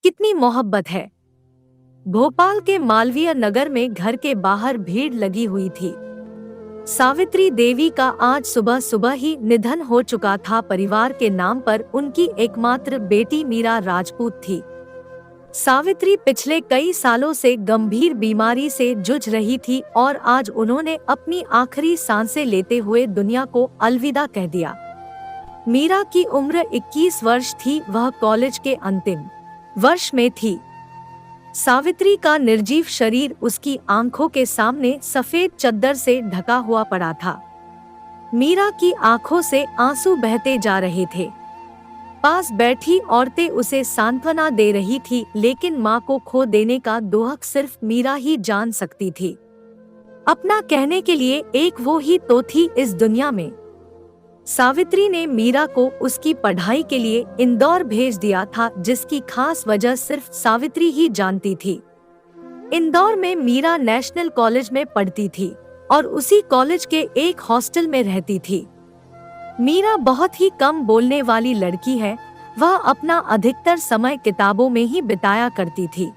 कितनी मोहब्बत है। भोपाल के मालवीय नगर में घर के बाहर भीड़ लगी हुई थी। सावित्री देवी का आज सुबह सुबह ही निधन हो चुका था। परिवार के नाम पर उनकी एकमात्र बेटी मीरा राजपूत थी। सावित्री पिछले कई सालों से गंभीर बीमारी से जूझ रही थी और आज उन्होंने अपनी आखिरी सांसें लेते हुए दुनिया को अलविदा कह दिया। मीरा की उम्र 21 वर्ष थी। वह कॉलेज के अंतिम वर्ष में थी। सावित्री का निर्जीव शरीर उसकी आंखों के सामने सफेद चद्दर से ढका हुआ पड़ा था। मीरा की आंखों से आंसू बहते जा रहे थे। पास बैठी औरतें उसे सांत्वना दे रही थी, लेकिन मां को खो देने का दुख सिर्फ मीरा ही जान सकती थी। अपना कहने के लिए एक वो ही तो थी इस दुनिया में। सावित्री ने मीरा को उसकी पढ़ाई के लिए इंदौर भेज दिया था, जिसकी खास वजह सिर्फ सावित्री ही जानती थी। इंदौर में मीरा नेशनल कॉलेज में पढ़ती थी और उसी कॉलेज के एक हॉस्टल में रहती थी। मीरा बहुत ही कम बोलने वाली लड़की है। वह अपना अधिकतर समय किताबों में ही बिताया करती थी।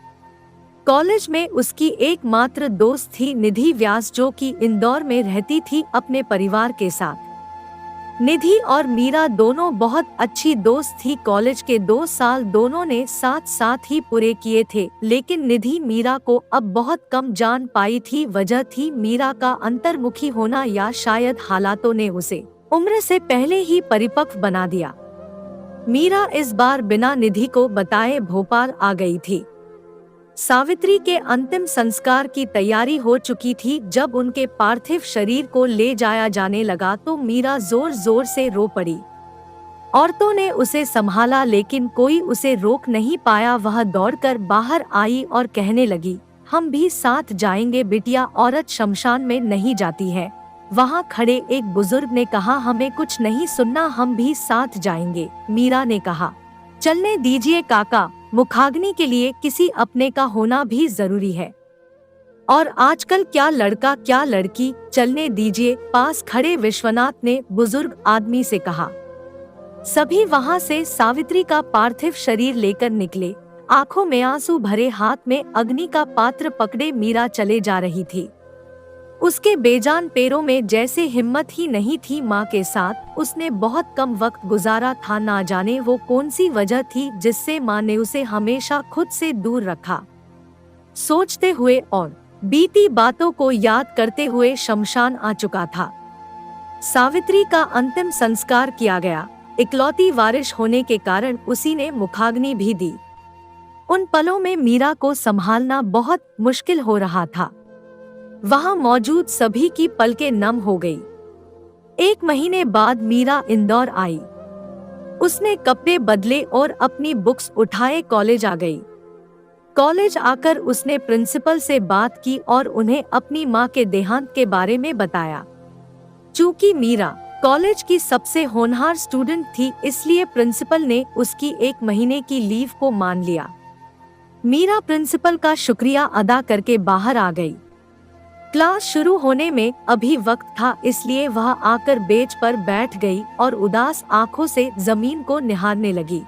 कॉलेज में उसकी एकमात्र दोस्त थी निधि व्यास, जो कि इंदौर में रहती थी अपने परिवार के साथ। निधि और मीरा दोनों बहुत अच्छी दोस्त थी। कॉलेज के 2 साल दोनों ने साथ साथ ही पूरे किए थे, लेकिन निधि मीरा को अब बहुत कम जान पाई थी। वजह थी मीरा का अंतर्मुखी होना, या शायद हालातों ने उसे उम्र से पहले ही परिपक्व बना दिया। मीरा इस बार बिना निधि को बताए भोपाल आ गई थी। सावित्री के अंतिम संस्कार की तैयारी हो चुकी थी। जब उनके पार्थिव शरीर को ले जाया जाने लगा तो मीरा जोर जोर से रो पड़ी। औरतों ने उसे संभाला, लेकिन कोई उसे रोक नहीं पाया। वह दौड़कर बाहर आई और कहने लगी, हम भी साथ जाएंगे बिटिया। औरत शमशान में नहीं जाती है। वहाँ खड़े एक बुजुर्ग ने कहा, हमें कुछ नहीं सुनना, हम भी साथ जाएंगे। मीरा ने कहा, चलने दीजिए काका, मुखाग्नि के लिए किसी अपने का होना भी जरूरी है। और आजकल क्या लड़का क्या लड़की, चलने दीजिए। पास खड़े विश्वनाथ ने बुजुर्ग आदमी से कहा। सभी वहां से सावित्री का पार्थिव शरीर लेकर निकले। आंखों में आंसू भरे, हाथ में अग्नि का पात्र पकड़े मीरा चले जा रही थी। उसके बेजान पैरों में जैसे हिम्मत ही नहीं थी। माँ के साथ उसने बहुत कम वक्त गुजारा था। ना जाने वो कौन सी वजह थी जिससे माँ ने उसे हमेशा खुद से दूर रखा। सोचते हुए और बीती बातों को याद करते हुए शमशान आ चुका था। सावित्री का अंतिम संस्कार किया गया। इकलौती वारिश होने के कारण उसी ने मुखाग्नि भी दी। उन पलों में मीरा को संभालना बहुत मुश्किल हो रहा था। वहां मौजूद सभी की पलकें नम हो गई। 1 महीने बाद मीरा इंदौर आई। उसने कपड़े बदले और अपनी बुक्स उठाए कॉलेज आ गई। कॉलेज आकर उसने प्रिंसिपल से बात की और उन्हें अपनी मां के देहांत के बारे में बताया। चूंकि मीरा कॉलेज की सबसे होनहार स्टूडेंट थी, इसलिए प्रिंसिपल ने उसकी 1 महीने की लीव को मान लिया। मीरा प्रिंसिपल का शुक्रिया अदा करके बाहर आ गई। क्लास शुरू होने में अभी वक्त था, इसलिए वह आकर बेंच पर बैठ गई और उदास आंखों से जमीन को निहारने लगी।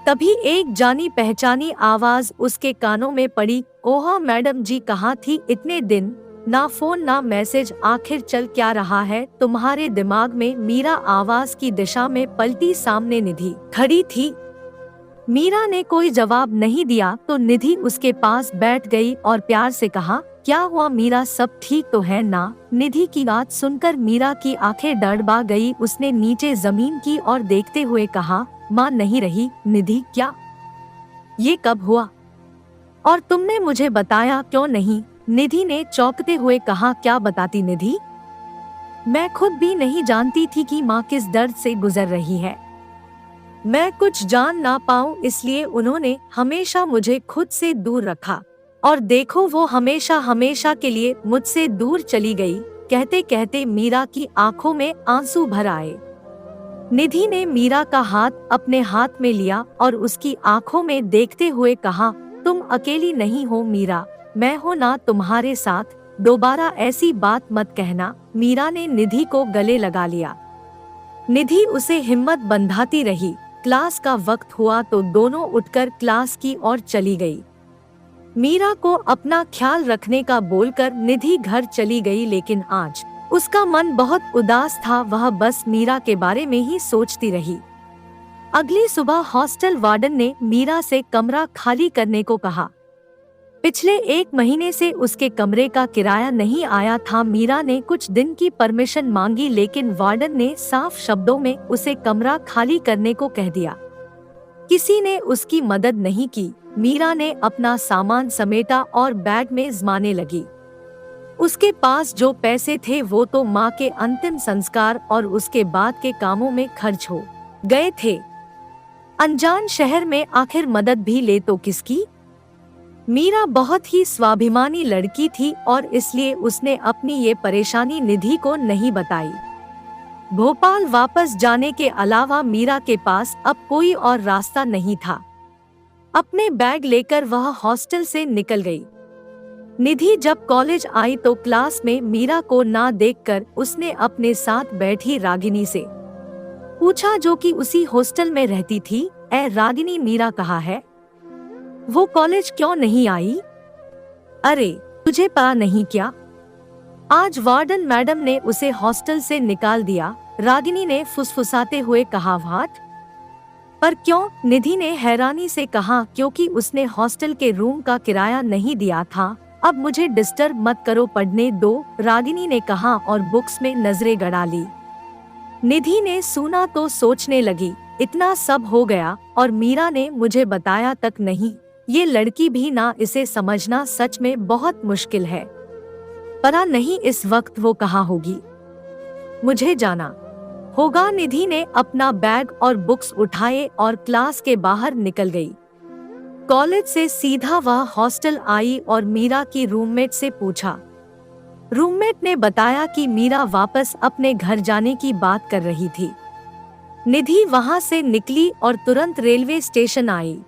तभी एक जानी पहचानी आवाज उसके कानों में पड़ी, ओह मैडम जी, कहाँ थी इतने दिन? ना फोन ना मैसेज, आखिर चल क्या रहा है तुम्हारे दिमाग में? मीरा आवाज की दिशा में पलटी। सामने निधि खड़ी थी। मीरा ने कोई जवाब नहीं दिया तो निधि उसके पास बैठ गई और प्यार से कहा, क्या हुआ मीरा, सब ठीक तो है ना? निधि की बात सुनकर मीरा की आंखें डगमगा गई। उसने नीचे जमीन की ओर देखते हुए कहा, माँ नहीं रही। निधि, क्या ये कब हुआ और तुमने मुझे बताया क्यों नहीं? निधि ने चौंकते हुए कहा, क्या बताती निधि? मैं खुद भी नहीं जानती थी कि माँ किस दर्द से गुजर रही है। मैं कुछ जान ना पाऊं, इसलिए उन्होंने हमेशा मुझे खुद से दूर रखा। और देखो वो हमेशा हमेशा के लिए मुझसे दूर चली गई। कहते कहते मीरा की आंखों में आंसू भर आए। निधि ने मीरा का हाथ अपने हाथ में लिया और उसकी आंखों में देखते हुए कहा, तुम अकेली नहीं हो मीरा, मैं हूं ना तुम्हारे साथ। दोबारा ऐसी बात मत कहना। मीरा ने निधि को गले लगा लिया। निधि उसे हिम्मत बंधाती रही। क्लास का वक्त हुआ तो दोनों उठकर क्लास की ओर चली गई। मीरा को अपना ख्याल रखने का बोलकर निधि घर चली गई, लेकिन आज उसका मन बहुत उदास था। वह बस मीरा के बारे में ही सोचती रही। अगली सुबह हॉस्टल वार्डन ने मीरा से कमरा खाली करने को कहा। पिछले 1 महीने से उसके कमरे का किराया नहीं आया था। मीरा ने कुछ दिन की परमिशन मांगी, लेकिन वार्डन ने साफ शब्दों में उसे कमरा खाली करने को कह दिया। किसी ने उसकी मदद नहीं की। मीरा ने अपना सामान समेटा और बैग में जमाने लगी। उसके पास जो पैसे थे वो तो माँ के अंतिम संस्कार और उसके बाद के कामों में खर्च हो गए थे। अनजान शहर में आखिर मदद भी ले तो किसकी? मीरा बहुत ही स्वाभिमानी लड़की थी और इसलिए उसने अपनी ये परेशानी निधि को नहीं बताई। भोपाल वापस जाने के अलावा मीरा के पास अब कोई और रास्ता नहीं था। अपने बैग लेकर वह हॉस्टल से निकल गई। निधि जब कॉलेज आई तो क्लास में मीरा को ना देखकर उसने अपने साथ बैठी रागिनी से पूछा, जो कि उसी हॉस्टल में रहती थी, "ए रागिनी, मीरा कहाँ है? वो कॉलेज क्यों नहीं आई? अरे तुझे पता नहीं क्या? आज वार्डन मैडम ने उसे हॉस्टल से निकाल दिया।" रागिनी ने फुसफुसाते हुए कहा। "व्हाट? पर क्यों?" निधि ने हैरानी से कहा। "क्योंकि उसने हॉस्टल के रूम का किराया नहीं दिया था। अब मुझे डिस्टर्ब मत करो, पढ़ने दो," रागिनी ने कहा और बुक्स में नजरें गड़ा ली। निधि ने सुना तो सोचने लगी, इतना सब हो गया और मीरा ने मुझे बताया तक नहीं। ये लड़की भी ना, इसे समझना सच में बहुत मुश्किल है। पता नहीं इस वक्त वो कहाँ होगी। मुझे जाना होगा। निधि ने अपना बैग और बुक्स उठाए और क्लास के बाहर निकल गई। कॉलेज से सीधा वह हॉस्टल आई और मीरा की रूममेट से पूछा। रूममेट ने बताया कि मीरा वापस अपने घर जाने की बात कर रही थी। निधि वहां से निकली और तुरंत रेलवे स्टेशन आई।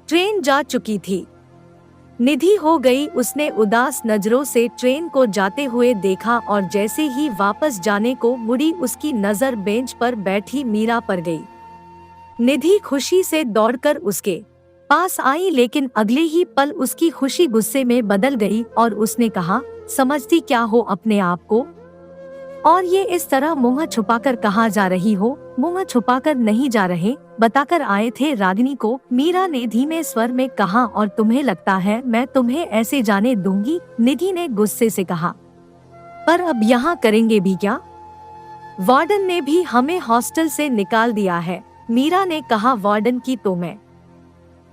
ट्रेन जा चुकी थी। निधि हो गई। उसने उदास नजरों से ट्रेन को जाते हुए देखा और जैसे ही वापस जाने को मुड़ी, उसकी नजर बेंच पर बैठी मीरा पर गई। निधि खुशी से दौड़कर उसके पास आई, लेकिन अगले ही पल उसकी खुशी गुस्से में बदल गई और उसने कहा, "समझती क्या हो अपने आप को? और ये इस तरह मुंह छुपाकर कहाँ जा रही हो?" "मुंह छुपाकर नहीं जा रहे, बताकर आए थे रागिनी को," मीरा ने धीमे स्वर में कहा। "और तुम्हें लगता है मैं तुम्हें ऐसे जाने दूंगी?" निधि ने गुस्से से कहा। "पर अब यहाँ करेंगे भी क्या? वार्डन ने भी हमें हॉस्टल से निकाल दिया है," मीरा ने कहा। "वार्डन की तो मैं।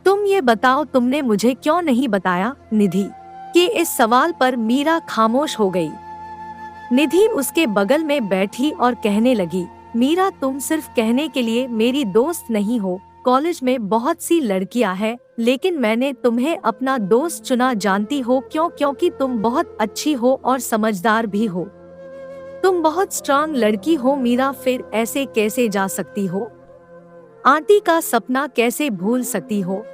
तुम ये बताओ, तुमने मुझे क्यों नहीं बताया?" निधि के इस सवाल पर मीरा खामोश हो गई। निधि उसके बगल में बैठी और कहने लगी, "मीरा, तुम सिर्फ कहने के लिए मेरी दोस्त नहीं हो। कॉलेज में बहुत सी लड़कियां हैं, लेकिन मैंने तुम्हें अपना दोस्त चुना। जानती हो क्यों? क्योंकि तुम बहुत अच्छी हो और समझदार भी हो। तुम बहुत स्ट्रांग लड़की हो मीरा। फिर ऐसे कैसे जा सकती हो? आंटी का सपना कैसे भूल सकती हो?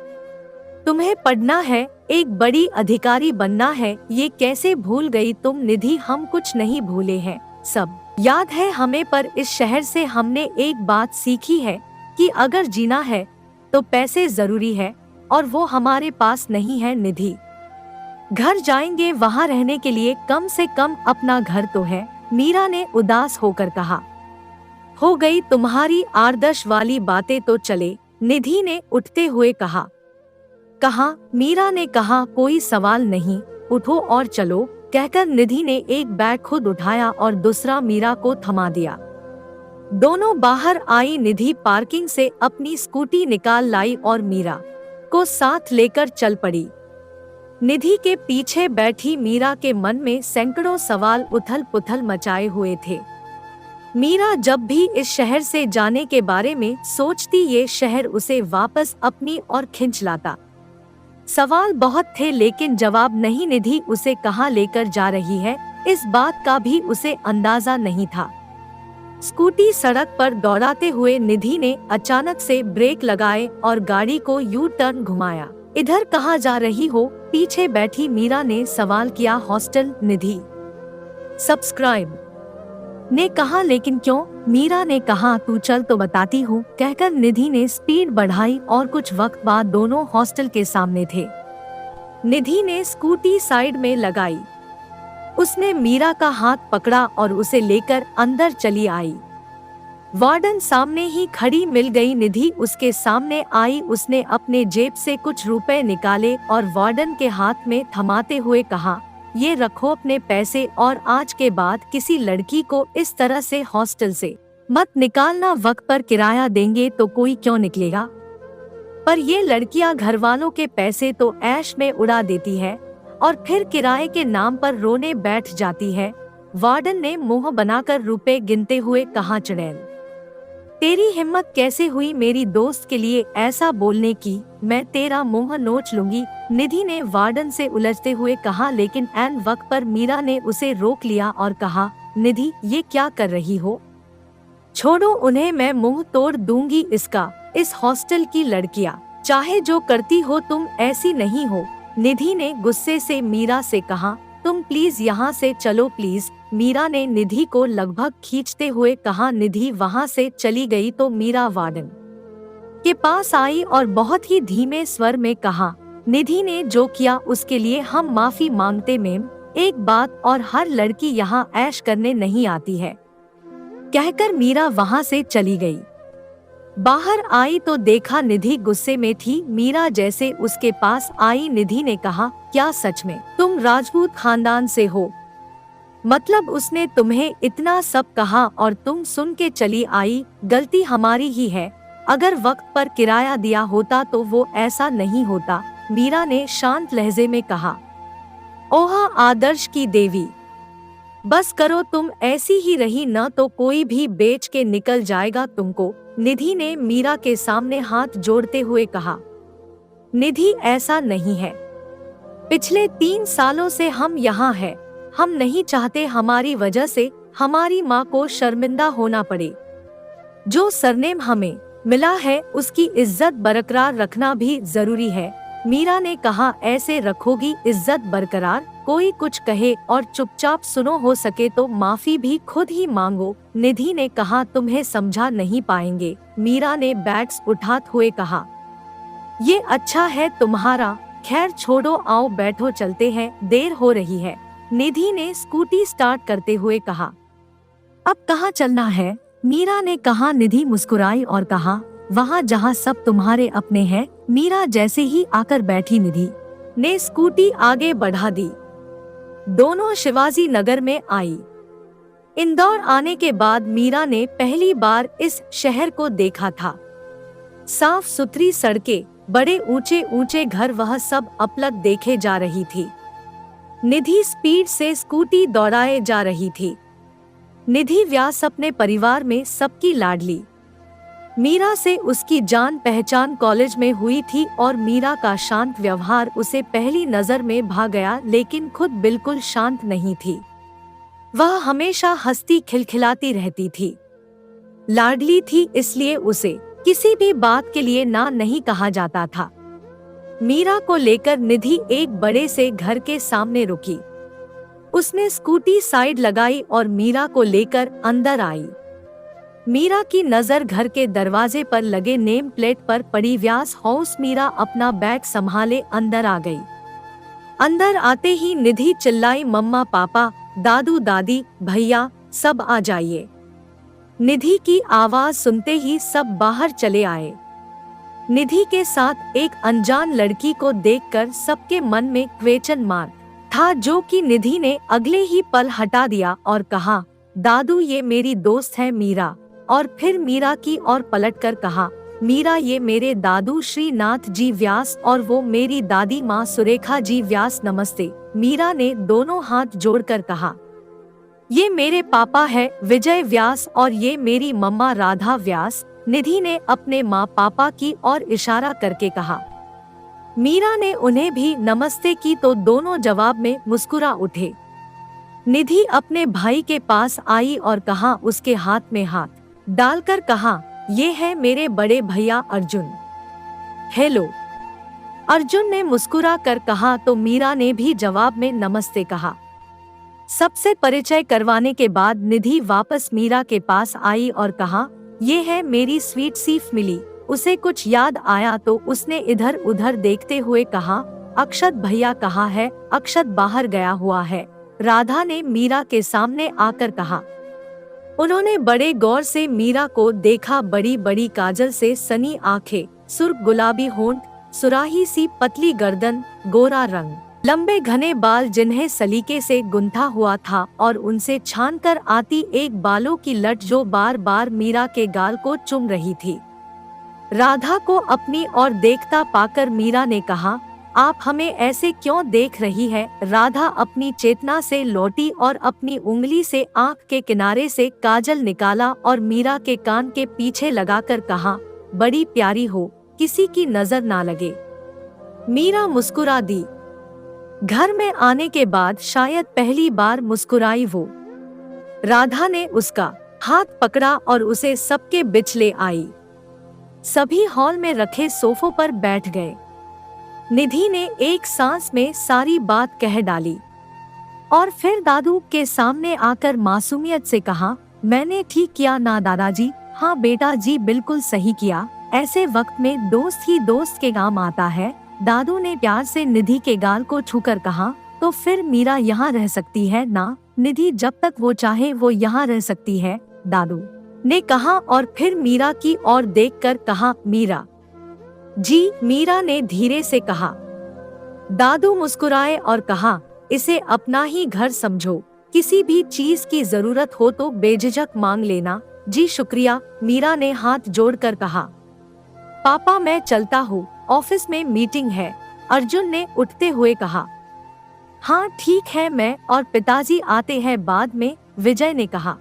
तुम्हें पढ़ना है, एक बड़ी अधिकारी बनना है, ये कैसे भूल गई तुम?" "निधि, हम कुछ नहीं भूले हैं, सब याद है हमें। पर इस शहर से हमने एक बात सीखी है कि अगर जीना है तो पैसे जरूरी है, और वो हमारे पास नहीं है। निधि, घर जाएंगे, वहाँ रहने के लिए कम से कम अपना घर तो है," मीरा ने उदास होकर कहा। "हो गई तुम्हारी आदर्श वाली बातें तो चले," निधि ने उठते हुए कहा। "कहाँ?" मीरा ने कहा। "कोई सवाल नहीं, उठो और चलो," कहकर निधि ने एक बैग खुद उठाया और दूसरा मीरा को थमा दिया। दोनों बाहर आई। निधि पार्किंग से अपनी स्कूटी निकाल लाई और मीरा को साथ लेकर चल पड़ी। निधि के पीछे बैठी मीरा के मन में सैकड़ों सवाल उथल पुथल मचाए हुए थे। मीरा जब भी इस शहर से जाने के बारे में सोचती, ये शहर उसे वापस अपनी ओर खींच लाता। सवाल बहुत थे, लेकिन जवाब नहीं। निधि उसे कहाँ लेकर जा रही है, इस बात का भी उसे अंदाजा नहीं था। स्कूटी सड़क पर दौड़ाते हुए निधि ने अचानक से ब्रेक लगाए और गाड़ी को यू टर्न घुमाया। "इधर कहाँ जा रही हो?" पीछे बैठी मीरा ने सवाल किया। "हॉस्टल।" निधि सब्सक्राइब ने कहा लेकिन क्यों? मीरा ने कहा तू चल तो बताती हूँ, कहकर निधि ने स्पीड बढ़ाई और कुछ वक्त बाद दोनों हॉस्टल के सामने थे। निधि ने स्कूटी साइड में लगाई। उसने मीरा का हाथ पकड़ा और उसे लेकर अंदर चली आई। वार्डन सामने ही खड़ी मिल गई। निधि उसके सामने आई। उसने अपने जेब से कुछ रुपए निकाले और वार्डन के हाथ में थमाते हुए कहा, ये रखो अपने पैसे और आज के बाद किसी लड़की को इस तरह से हॉस्टल से मत निकालना। वक्त पर किराया देंगे तो कोई क्यों निकलेगा, पर ये लड़कियां घर वालों के पैसे तो ऐश में उड़ा देती है और फिर किराए के नाम पर रोने बैठ जाती है। वार्डन ने मुंह बनाकर रुपए गिनते हुए कहा, चुड़ैल तेरी हिम्मत कैसे हुई मेरी दोस्त के लिए ऐसा बोलने की, मैं तेरा मुंह नोच लूंगी। निधि ने वार्डन से उलझते हुए कहा, लेकिन ऐन वक्त पर मीरा ने उसे रोक लिया और कहा, निधि ये क्या कर रही हो, छोड़ो उन्हें, मैं मुंह तोड़ दूंगी इसका। इस हॉस्टल की लड़कियां चाहे जो करती हो, तुम ऐसी नहीं हो। निधि ने गुस्से से मीरा से कहा, तुम प्लीज यहाँ से चलो प्लीज। मीरा ने निधि को लगभग खींचते हुए कहा। निधि वहाँ से चली गई तो मीरा वार्डन के पास आई और बहुत ही धीमे स्वर में कहा, निधि ने जो किया उसके लिए हम माफी मांगते मैम। एक बात और, हर लड़की यहाँ ऐश करने नहीं आती है, कहकर मीरा वहाँ से चली गई। बाहर आई तो देखा निधि गुस्से में थी। मीरा जैसे उसके पास आई, निधि ने कहा, क्या सच में तुम राजपूत खानदान से हो? मतलब उसने तुम्हें इतना सब कहा और तुम सुन के चली आई? गलती हमारी ही है, अगर वक्त पर किराया दिया होता तो वो ऐसा नहीं होता। मीरा ने शांत लहजे में कहा। ओह आदर्श की देवी, बस करो, तुम ऐसी ही रही न तो कोई भी बेच के निकल जाएगा तुमको। निधि ने मीरा के सामने हाथ जोड़ते हुए कहा। निधि ऐसा नहीं है, पिछले 3 सालों से हम यहाँ हैं। हम नहीं चाहते हमारी वजह से हमारी माँ को शर्मिंदा होना पड़े। जो सरनेम हमें मिला है उसकी इज्जत बरकरार रखना भी जरूरी है। मीरा ने कहा, ऐसे रखोगी इज्जत बरकरार? कोई कुछ कहे और चुपचाप सुनो, हो सके तो माफी भी खुद ही मांगो। निधि ने कहा, तुम्हें समझा नहीं पाएंगे। मीरा ने बैग्स उठाते हुए कहा, ये अच्छा है तुम्हारा, खैर छोड़ो, आओ बैठो, चलते हैं, देर हो रही है। निधि ने स्कूटी स्टार्ट करते हुए कहा। अब कहाँ चलना है? मीरा ने कहा। निधि मुस्कुराई और कहा, वहाँ जहाँ सब तुम्हारे अपने हैं। मीरा जैसे ही आकर बैठी, निधि ने स्कूटी आगे बढ़ा दी। दोनों शिवाजी नगर में आई। इंदौर आने के बाद मीरा ने पहली बार इस शहर को देखा था। साफ सुथरी सड़कें, बड़े ऊंचे ऊंचे घर, वह सब अपलक देखे जा रही थी। निधि स्पीड से स्कूटी दौड़ाए जा रही थी। निधि व्यास अपने परिवार में सबकी लाडली। मीरा से उसकी जान पहचान कॉलेज में हुई थी और मीरा का शांत व्यवहार उसे पहली नजर में भा गया, लेकिन खुद बिल्कुल शांत नहीं थी। वह हमेशा हंसती खिलखिलाती रहती थी। लाडली थी, इसलिए उसे किसी भी बात के लिए ना नहीं कहा जाता था। मीरा को लेकर निधि एक बड़े से घर के सामने रुकी। उसने स्कूटी साइड लगाई और मीरा को लेकर अंदर आई। मीरा की नजर घर के दरवाजे पर लगे नेम प्लेट पर पड़ी व्यास हाउस। मीरा अपना बैग संभाले अंदर आ गई। अंदर आते ही निधि चिल्लाई, मम्मा पापा, दादू दादी, भैया, सब आ जाइए। निधि की आवाज सुनते ही सब बाहर चले आए। निधि के साथ एक अनजान लड़की को देखकर सबके मन में क्वेश्चन मार्क था, जो कि निधि ने अगले ही पल हटा दिया और कहा, दादू ये मेरी दोस्त है मीरा। और फिर मीरा की ओर पलटकर कहा, मीरा ये मेरे दादू श्रीनाथ जी व्यास और वो मेरी दादी माँ सुरेखा जी व्यास, नमस्ते। मीरा ने दोनों हाथ जोड़कर कहा, ये मेरे पापा है विजय व्यास और ये मेरी मम्मा राधा व्यास। निधि ने अपने माँ पापा की ओर इशारा करके कहा। मीरा ने उन्हें भी नमस्ते की तो दोनों जवाब में मुस्कुरा उठे। निधि अपने भाई के पास आई और कहा, उसके हाथ में हाथ डालकर कहा, ये है मेरे बड़े भैया अर्जुन। हेलो। अर्जुन ने मुस्कुरा कर कहा तो मीरा ने भी जवाब में नमस्ते कहा। सबसे परिचय करवाने के बाद निधि वापस मीरा के पास आई और कहा, ये है मेरी स्वीट सी मिली। उसे कुछ याद आया तो उसने इधर उधर देखते हुए कहा, अक्षत भैया कहाँ है? अक्षत बाहर गया हुआ है, राधा ने मीरा के सामने आकर कहा। उन्होंने बड़े गौर से मीरा को देखा। बड़ी बड़ी काजल से सनी आंखें, सुर्ख गुलाबी होंठ, सुराही सी पतली गर्दन, गोरा रंग, लंबे घने बाल जिन्हें सलीके से गुंथा हुआ था और उनसे छानकर आती एक बालों की लट जो बार बार मीरा के गाल को चुम रही थी। राधा को अपनी ओर देखता पाकर मीरा ने कहा, आप हमें ऐसे क्यों देख रही है? राधा अपनी चेतना से लौटी और अपनी उंगली से आंख के किनारे से काजल निकाला और मीरा के कान के पीछे लगाकर कहा, बड़ी प्यारी हो, किसी की नजर ना लगे। मीरा मुस्कुरा दी। घर में आने के बाद शायद पहली बार मुस्कुराई वो। राधा ने उसका हाथ पकड़ा और उसे सबके बीच ले आई। सभी हॉल में रखे सोफों पर बैठ गए। निधि ने एक सांस में सारी बात कह डाली और फिर दादू के सामने आकर मासूमियत से कहा, मैंने ठीक किया ना दादाजी? हाँ बेटा जी, बिल्कुल सही किया। ऐसे वक्त में दोस्त ही दोस्त के काम आता है। दादू ने प्यार से निधि के गाल को छूकर कहा, तो फिर मीरा यहाँ रह सकती है ना? निधि जब तक वो चाहे वो यहाँ रह सकती है, दादू ने कहा और फिर मीरा की ओर देखकर कहा, मीरा जी। मीरा ने धीरे से कहा। दादू मुस्कुराए और कहा, इसे अपना ही घर समझो, किसी भी चीज की जरूरत हो तो बेझिझक मांग लेना। जी शुक्रिया, मीरा ने हाथ जोड़कर कहा। पापा मैं चलता हूँ, ऑफिस में मीटिंग है, अर्जुन ने उठते हुए कहा। हाँ ठीक है, मैं और पिताजी आते हैं बाद में, विजय ने कहा।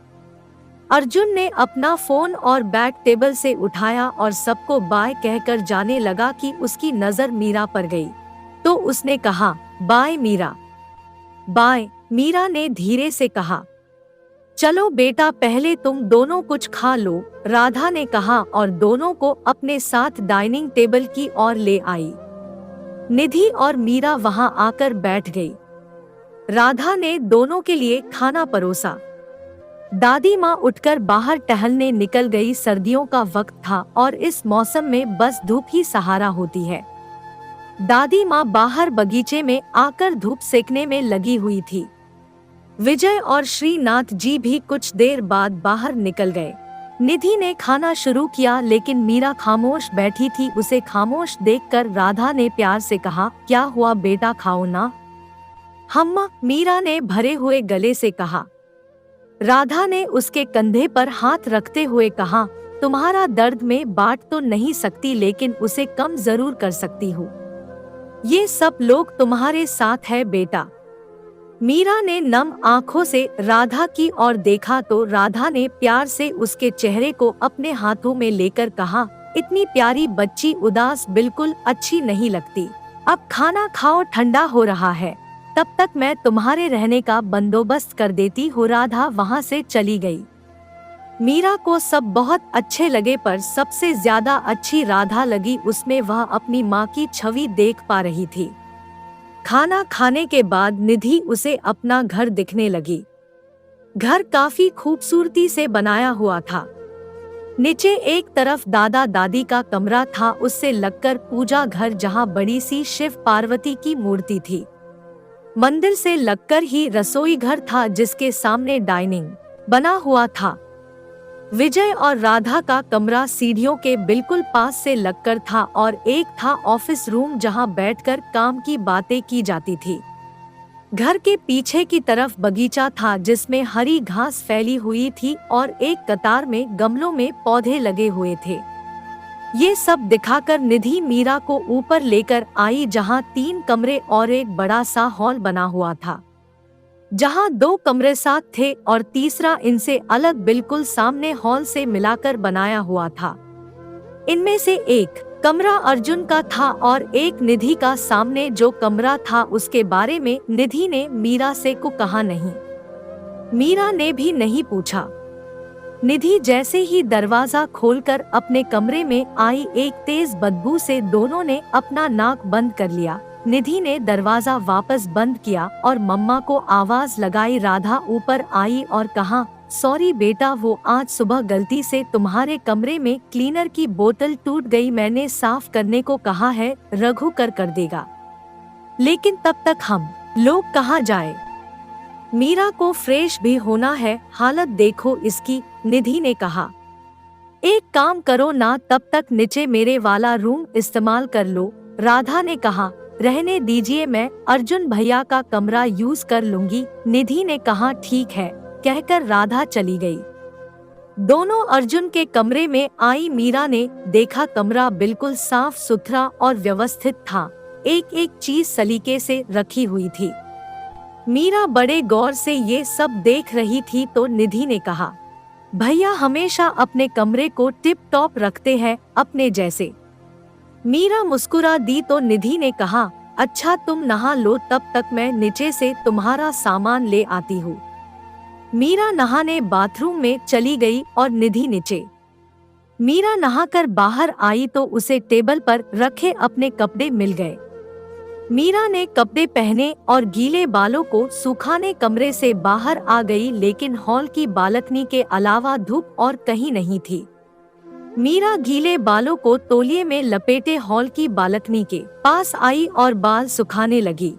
अर्जुन ने अपना फोन और बैग टेबल से उठाया और सबको बाय कहकर जाने लगा कि उसकी नजर मीरा पर गई, तो उसने कहा, बाय मीरा। बाय, मीरा ने धीरे से कहा। चलो बेटा पहले तुम दोनों कुछ खा लो, राधा ने कहा और दोनों को अपने साथ डाइनिंग टेबल की ओर ले आई। निधि और मीरा वहां आकर बैठ गई। राधा ने दोनों के लिए खाना परोसा। दादी माँ उठकर बाहर टहलने निकल गई। सर्दियों का वक्त था और इस मौसम में बस धूप ही सहारा होती है। दादी माँ बाहर बगीचे में आकर धूप सेकने में लगी हुई थी। विजय और श्रीनाथ जी भी कुछ देर बाद बाहर निकल गए। निधि ने खाना शुरू किया लेकिन मीरा खामोश बैठी थी। उसे खामोश देखकर राधा ने प्यार से कहा, क्या हुआ बेटा, खाओ ना। हम्मा, मीरा ने भरे हुए गले से कहा। राधा ने उसके कंधे पर हाथ रखते हुए कहा, तुम्हारा दर्द में बांट तो नहीं सकती लेकिन उसे कम जरूर कर सकती हूँ। ये सब लोग तुम्हारे साथ है बेटा। मीरा ने नम आंखों से राधा की ओर देखा तो राधा ने प्यार से उसके चेहरे को अपने हाथों में लेकर कहा, इतनी प्यारी बच्ची उदास बिल्कुल अच्छी नहीं लगती। अब खाना खाओ, ठंडा हो रहा है, तब तक मैं तुम्हारे रहने का बंदोबस्त कर देती हूँ। राधा वहाँ से चली गई। मीरा को सब बहुत अच्छे लगे पर सबसे ज्यादा अच्छी राधा लगी। उसमें वह अपनी माँ की छवि देख पा रही थी। खाना खाने के बाद निधि उसे अपना घर दिखने लगी। घर काफी खूबसूरती से बनाया हुआ था। नीचे एक तरफ दादा दादी का कमरा था, उससे लगकर पूजा घर जहाँ बड़ी सी शिव पार्वती की मूर्ति थी। मंदिर से लगकर ही रसोई घर था जिसके सामने डाइनिंग बना हुआ था। विजय और राधा का कमरा सीढ़ियों के बिल्कुल पास से लगकर था और एक था ऑफिस रूम जहां बैठकर काम की बातें की जाती थी। घर के पीछे की तरफ बगीचा था जिसमें हरी घास फैली हुई थी और एक कतार में गमलों में पौधे लगे हुए थे। ये सब दिखाकर निधि मीरा को ऊपर लेकर आई जहां 3 कमरे और एक बड़ा सा हॉल बना हुआ था, जहां 2 कमरे साथ थे और तीसरा इनसे अलग बिल्कुल सामने हॉल से मिलाकर बनाया हुआ था। इनमें से एक कमरा अर्जुन का था और एक निधि का। सामने जो कमरा था उसके बारे में निधि ने मीरा से को कहा नहीं, मीरा ने भी नहीं पूछा। निधि जैसे ही दरवाजा खोलकर अपने कमरे में आई, एक तेज बदबू से दोनों ने अपना नाक बंद कर लिया। निधि ने दरवाजा वापस बंद किया और मम्मा को आवाज लगाई। राधा ऊपर आई और कहा, सॉरी बेटा, वो आज सुबह गलती से तुम्हारे कमरे में क्लीनर की बोतल टूट गई। मैंने साफ करने को कहा है, रघु कर देगा, लेकिन तब तक हम लोग कहाँ जाए? मीरा को फ्रेश भी होना है, हालत देखो इसकी, निधि ने कहा। एक काम करो ना, तब तक नीचे मेरे वाला रूम इस्तेमाल कर लो। राधा ने कहा, रहने दीजिए, मैं अर्जुन भैया का कमरा यूज कर लूंगी। निधि ने कहा, ठीक है, कहकर राधा चली गई। दोनों अर्जुन के कमरे में आई। मीरा ने देखा कमरा बिल्कुल साफ सुथरा और व्यवस्थित था, एक एक चीज सलीके से रखी हुई थी। मीरा बड़े गौर से ये सब देख रही थी तो निधि ने कहा, भैया हमेशा अपने कमरे को टिप टॉप रखते हैं, अपने जैसे। मीरा मुस्कुरा दी तो निधि ने कहा, अच्छा तुम नहा लो, तब तक मैं नीचे से तुम्हारा सामान ले आती हूँ। मीरा नहाने बाथरूम में चली गई और निधि नीचे। मीरा नहाकर बाहर आई तो उसे टेबल पर रखे अपने कपड़े मिल गए। मीरा ने कपड़े पहने और गीले बालों को सुखाने कमरे से बाहर आ गई, लेकिन हॉल की बालकनी के अलावा धूप और कहीं नहीं थी। मीरा गीले बालों को तौलिए में लपेटे हॉल की बालकनी के पास आई और बाल सुखाने लगी।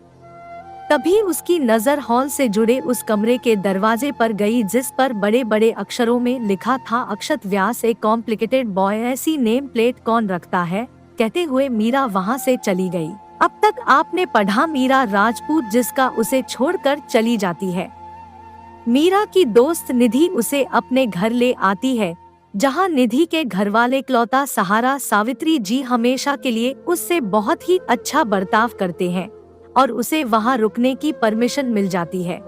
तभी उसकी नजर हॉल से जुड़े उस कमरे के दरवाजे पर गई, जिस पर बड़े बड़े अक्षरों में लिखा था, अक्षत व्यास, ए कॉम्प्लिकेटेड बॉय। ऐसी नेम प्लेट कौन रखता है? कहते हुए मीरा वहाँ से चली गई। अब तक आपने पढ़ा मीरा राजपूत जिसका उसे छोड़कर चली जाती है। मीरा की दोस्त निधि उसे अपने घर ले आती है, जहां निधि के घरवाले इकलौता सहारा सावित्री जी हमेशा के लिए उससे बहुत ही अच्छा बर्ताव करते हैं और उसे वहां रुकने की परमिशन मिल जाती है।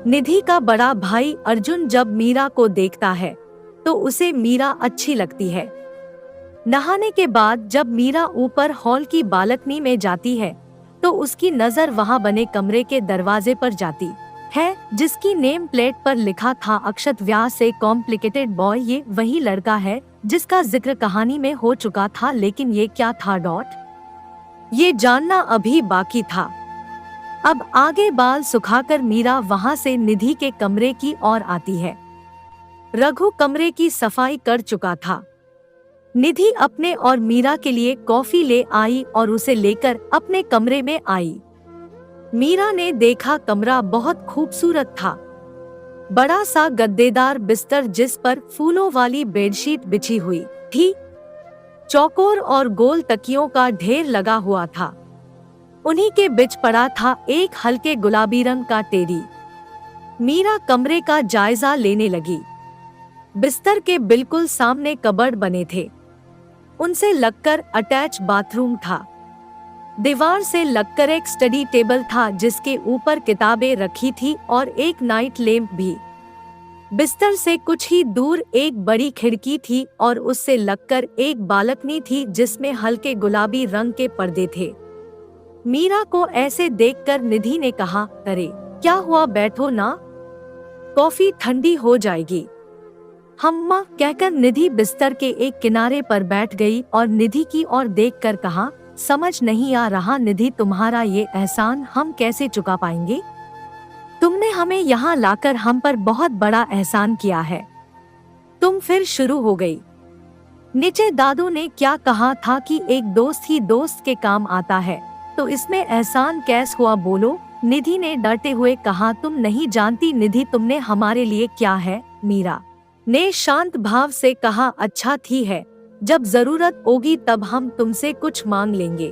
निधि का बड़ा भाई अर्जुन जब मीरा को देखता है तो उसे मीरा अच्छी लगती है। नहाने के बाद जब मीरा ऊपर हॉल की बालकनी में जाती है तो उसकी नजर वहां बने कमरे के दरवाजे पर जाती है, जिसकी नेम प्लेट पर लिखा था, अक्षत व्यास, ए कॉम्प्लिकेटेड बॉय। ये वही लड़का है जिसका जिक्र कहानी में हो चुका था, लेकिन ये क्या था ये जानना अभी बाकी था। अब आगे बाल सुखाकर मीरा वहां से निधि के कमरे की ओर आती है। रघु कमरे की सफाई कर चुका था। निधि अपने और मीरा के लिए कॉफी ले आई और उसे लेकर अपने कमरे में आई। मीरा ने देखा कमरा बहुत खूबसूरत था। बड़ा सा गद्देदार बिस्तर जिस पर फूलों वाली बेडशीट बिछी हुई थी, चौकोर और गोल तकियों का ढेर लगा हुआ था। उन्हीं के बीच पड़ा था एक हल्के गुलाबी रंग का टेडी। मीरा कमरे का जायजा लेने लगी। बिस्तर के बिल्कुल सामने कबर्ड बने थे, उनसे लगकर अटैच बाथरूम था। दीवार से लगकर एक स्टडी टेबल था जिसके ऊपर किताबें रखी थी और एक नाइट लैंप भी। बिस्तर से कुछ ही दूर एक बड़ी खिड़की थी और उससे लगकर एक बालकनी थी जिसमें हल्के गुलाबी रंग के पर्दे थे। मीरा को ऐसे देखकर निधि ने कहा, अरे क्या हुआ, बैठो ना, कॉफी ठंडी हो जाएगी। हम्मा कहकर निधि बिस्तर के एक किनारे पर बैठ गई और निधि की ओर देखकर कहा, समझ नहीं आ रहा निधि, तुम्हारा ये एहसान हम कैसे चुका पाएंगे? तुमने हमें यहाँ लाकर हम पर बहुत बड़ा एहसान किया है। तुम फिर शुरू हो गई। नीचे दादू ने क्या कहा था कि एक दोस्त ही दोस्त के काम आता है, तो इसमें एहसान कैस हुआ, बोलो? निधि ने डरते हुए कहा, तुम नहीं जानती निधि, तुमने हमारे लिए क्या है। मीरा ने शांत भाव से कहा, अच्छा थी है, जब जरूरत होगी तब हम तुमसे कुछ मांग लेंगे,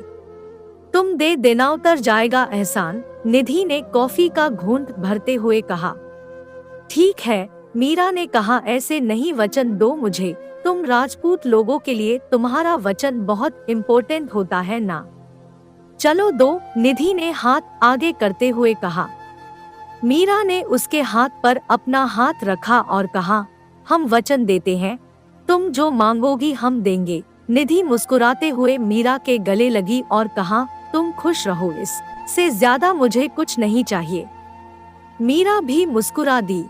तुम दे देना, उतर जाएगा एहसान। निधि ने कॉफी का घूंट भरते हुए कहा। ठीक है, मीरा ने कहा, ऐसे नहीं, वचन दो मुझे, तुम राजपूत लोगों के लिए तुम्हारा वचन बहुत इम्पोर्टेंट होता है ना। चलो दो, निधि ने हाथ आगे करते हुए कहा। मीरा ने उसके हाथ पर अपना हाथ रखा और कहा, हम वचन देते हैं, तुम जो मांगोगी हम देंगे। निधि मुस्कुराते हुए मीरा के गले लगी और कहा, तुम खुश रहो, इससे ज्यादा मुझे कुछ नहीं चाहिए। मीरा भी मुस्कुरा दी।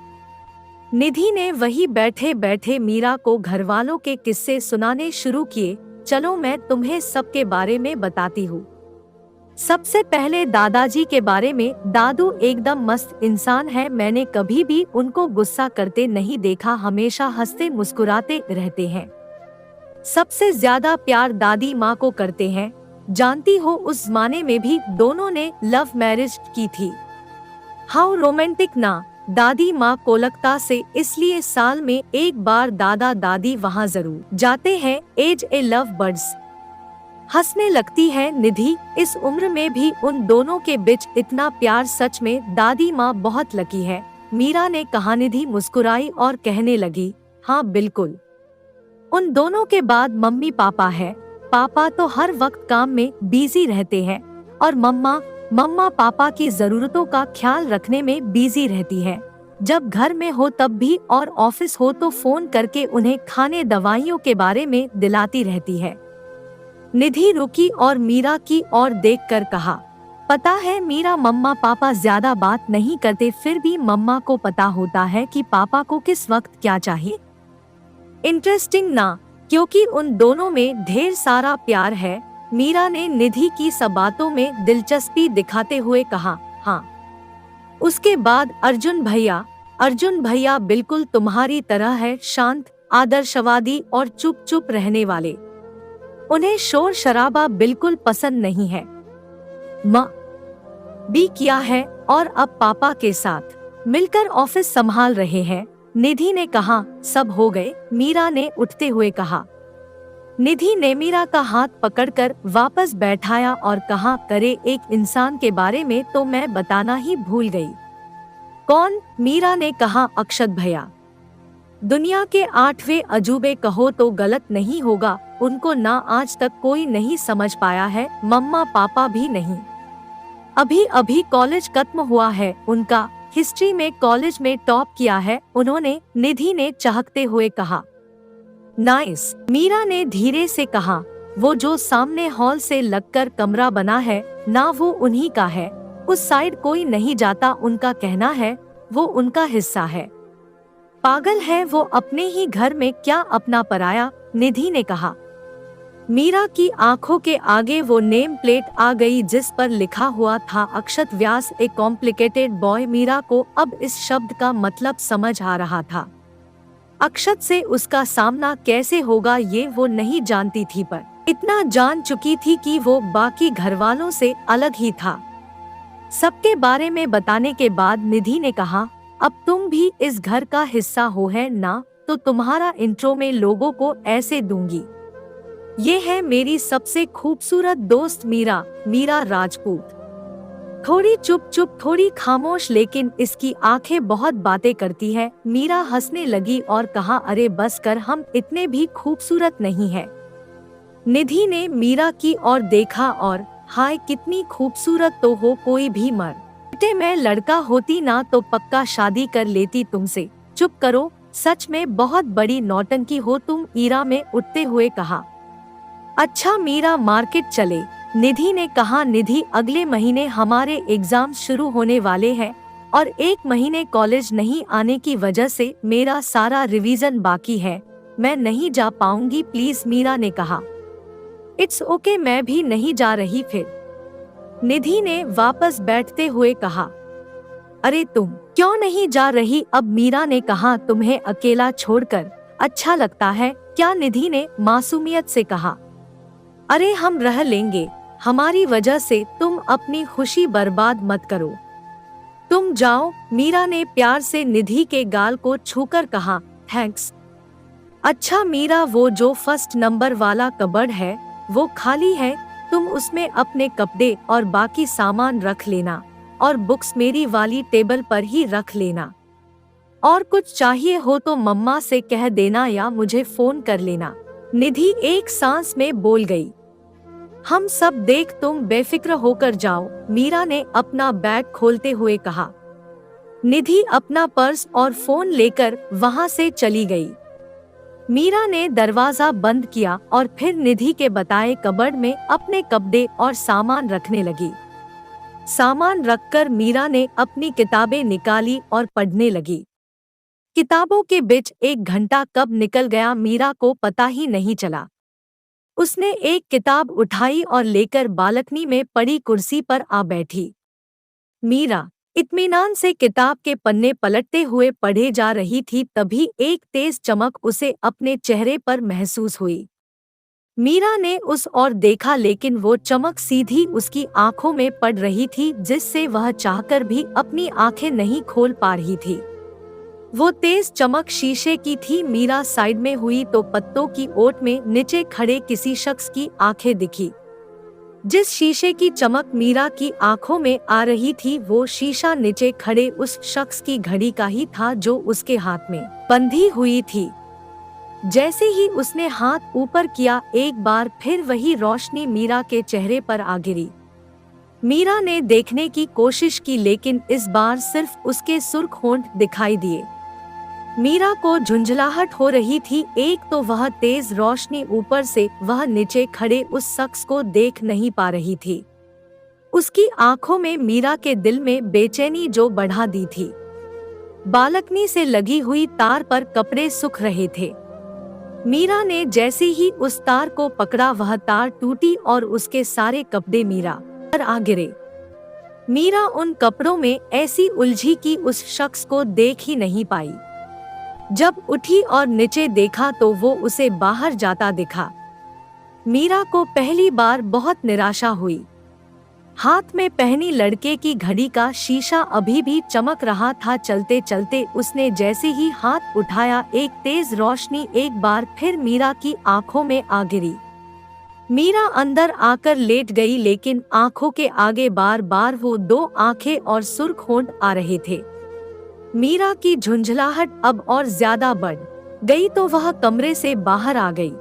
निधि ने वही बैठे बैठे मीरा को घरवालों के किस्से सुनाने शुरू किए। चलो मैं तुम्हें सबके बारे में बताती हूँ। सबसे पहले दादाजी के बारे में, दादू एकदम मस्त इंसान है, मैंने कभी भी उनको गुस्सा करते नहीं देखा, हमेशा हंसते मुस्कुराते रहते हैं। सबसे ज्यादा प्यार दादी माँ को करते हैं, जानती हो उस जमाने में भी दोनों ने लव मैरिज की थी। हाउ रोमांटिक ना। दादी माँ कोलकाता से, इसलिए साल में एक बार दादा दादी वहाँ जरूर जाते हैं। As a love birds. हंसने लगती है निधि, इस उम्र में भी उन दोनों के बीच इतना प्यार, सच में दादी माँ बहुत लकी है, मीरा ने कहा। निधि मुस्कुराई और कहने लगी, हाँ बिल्कुल। उन दोनों के बाद मम्मी पापा है। पापा तो हर वक्त काम में बिजी रहते हैं और मम्मा पापा की जरूरतों का ख्याल रखने में बिजी रहती है। जब घर में हो तब भी और ऑफिस हो तो फोन करके उन्हें खाने दवाइयों के बारे में दिलाती रहती है। निधि रुकी और मीरा की ओर देखकर कहा, पता है मीरा, मम्मा पापा ज्यादा बात नहीं करते, फिर भी मम्मा को पता होता है कि पापा को किस वक्त क्या चाहिए। इंटरेस्टिंग ना, क्योंकि उन दोनों में ढेर सारा प्यार है। मीरा ने निधि की सब बातों में दिलचस्पी दिखाते हुए कहा, हाँ। उसके बाद अर्जुन भैया बिल्कुल तुम्हारी तरह है, शांत, आदर्शवादी और चुप चुप रहने वाले। उन्हें शोर शराबा बिल्कुल पसंद नहीं है। माँ भी किया है और अब पापा के साथ मिलकर ऑफिस संभाल रहे हैं। निधि ने कहा, सब हो गए, मीरा ने उठते हुए कहा। निधि ने मीरा का हाथ पकड़कर वापस बैठाया और कहा, करे एक इंसान के बारे में तो मैं बताना ही भूल गई। कौन? मीरा ने कहा, अक्षत भैया। दुनिया के 8वें अजूबे कहो तो गलत नहीं होगा, उनको ना आज तक कोई नहीं समझ पाया है, मम्मा पापा भी नहीं। अभी अभी कॉलेज खत्म हुआ है उनका, हिस्ट्री में कॉलेज में टॉप किया है उन्होंने। निधि ने चहकते हुए कहा, नाइस। मीरा ने धीरे से कहा, वो जो सामने हॉल से लगकर कमरा बना है ना, वो उन्हीं का है, उस साइड कोई नहीं जाता, उनका कहना है वो उनका हिस्सा है। पागल है वो, अपने ही घर में क्या अपना पराया, निधि ने कहा। मीरा की आंखों के आगे वो नेम प्लेट आ गई जिस पर लिखा हुआ था अक्षत व्यास, ए कॉम्प्लिकेटेड बॉय। मीरा को अब इस शब्द का मतलब समझ आ रहा था। अक्षत से उसका सामना कैसे होगा ये वो नहीं जानती थी, पर इतना जान चुकी थी कि वो बाकी घरवालों से अलग ही था। सबके बारे में बताने के बाद निधि ने कहा, अब तुम भी इस घर का हिस्सा हो है ना, तो तुम्हारा इंट्रो में लोगों को ऐसे दूंगी। ये है मेरी सबसे खूबसूरत दोस्त मीरा राजपूत। थोड़ी चुप थोड़ी खामोश, लेकिन इसकी आंखें बहुत बातें करती है। मीरा हंसने लगी और कहा, अरे बस कर, हम इतने भी खूबसूरत नहीं है। निधि ने मीरा की ओर देखा और, हाय कितनी खूबसूरत तो हो, कोई भी मर बेटे मैं लड़का होती ना तो पक्का शादी कर लेती तुमसे। चुप करो, सच में बहुत बड़ी नौटंकी हो तुम, ईरा में उठते हुए कहा। अच्छा मीरा, मार्केट चले, निधि ने कहा। निधि, अगले महीने हमारे एग्जाम शुरू होने वाले हैं और 1 महीने कॉलेज नहीं आने की वजह से मेरा सारा रिवीजन बाकी है, मैं नहीं जा पाऊंगी प्लीज, मीरा ने कहा। इट्स ओके, मैं भी नहीं जा रही फिर, निधि ने वापस बैठते हुए कहा। अरे तुम क्यों नहीं जा रही अब, मीरा ने कहा, तुम्हें अकेला छोड़कर अच्छा लगता है क्या, निधि ने मासूमियत से कहा। अरे हम रह लेंगे, हमारी वजह से तुम अपनी खुशी बर्बाद मत करो, तुम जाओ, मीरा ने प्यार से निधि के गाल को छूकर कहा। थैंक्स। अच्छा मीरा, वो जो फर्स्ट नंबर वाला कबर्ड है वो खाली है, तुम उसमें अपने कपड़े और बाकी सामान रख लेना और बुक्स मेरी वाली टेबल पर ही रख लेना, और कुछ चाहिए हो तो मम्मा से कह देना या मुझे फोन कर लेना, निधि एक सांस में बोल गई। हम सब देख, तुम बेफिक्र होकर जाओ, मीरा ने अपना बैग खोलते हुए कहा। निधि अपना पर्स और फोन लेकर वहां से चली गई। मीरा ने दरवाजा बंद किया और फिर निधि के बताए कबर्ड में अपने कपड़े और सामान रखने लगी। सामान रखकर मीरा ने अपनी किताबें निकाली और पढ़ने लगी। किताबों के बीच 1 घंटा कब निकल गया मीरा को पता ही नहीं चला। उसने एक किताब उठाई और लेकर बालकनी में पड़ी कुर्सी पर आ बैठी। मीरा इत्मीनान से किताब के पन्ने पलटते हुए पढ़े जा रही थी, तभी एक तेज चमक उसे अपने चेहरे पर महसूस हुई। मीरा ने उस ओर देखा, लेकिन वो चमक सीधी उसकी आंखों में पड़ रही थी, जिससे वह चाहकर भी अपनी आंखें नहीं खोल पा रही थी। वो तेज चमक शीशे की थी। मीरा साइड में हुई तो पत्तों की ओट में नीचे खड़े किसी शख्स की आंखें दिखी। जिस शीशे की चमक मीरा की आंखों में आ रही थी, वो शीशा नीचे खड़े उस शख्स की घड़ी का ही था जो उसके हाथ में बंधी हुई थी। जैसे ही उसने हाथ ऊपर किया, एक बार फिर वही रोशनी मीरा के चेहरे पर आ गिरी। मीरा ने देखने की कोशिश की, लेकिन इस बार सिर्फ उसके सुर्ख होंठ दिखाई दिए। मीरा को झुंझलाहट हो रही थी। एक तो वह तेज रोशनी, ऊपर से वह नीचे खड़े उस शख्स को देख नहीं पा रही थी। उसकी आंखों में मीरा के दिल में बेचैनी जो बढ़ा दी थी। बालकनी से लगी हुई तार पर कपड़े सूख रहे थे। मीरा ने जैसे ही उस तार को पकड़ा, वह तार टूटी और उसके सारे कपड़े मीरा पर आ गिरे। मीरा उन कपड़ों में ऐसी उलझी कि उस शख्स को देख ही नहीं पाई। जब उठी और नीचे देखा तो वो उसे बाहर जाता दिखा। मीरा को पहली बार बहुत निराशा हुई। हाथ में पहनी लड़के की घड़ी का शीशा अभी भी चमक रहा था। चलते चलते उसने जैसे ही हाथ उठाया, एक तेज रोशनी एक बार फिर मीरा की आंखों में आ गिरी। मीरा अंदर आकर लेट गई, लेकिन आंखों के आगे बार बार वो दो आंखें और सुर्ख होंठ आ रहे थे। मीरा की झुंझलाहट अब और ज्यादा बढ़ गई तो वह कमरे से बाहर आ गई।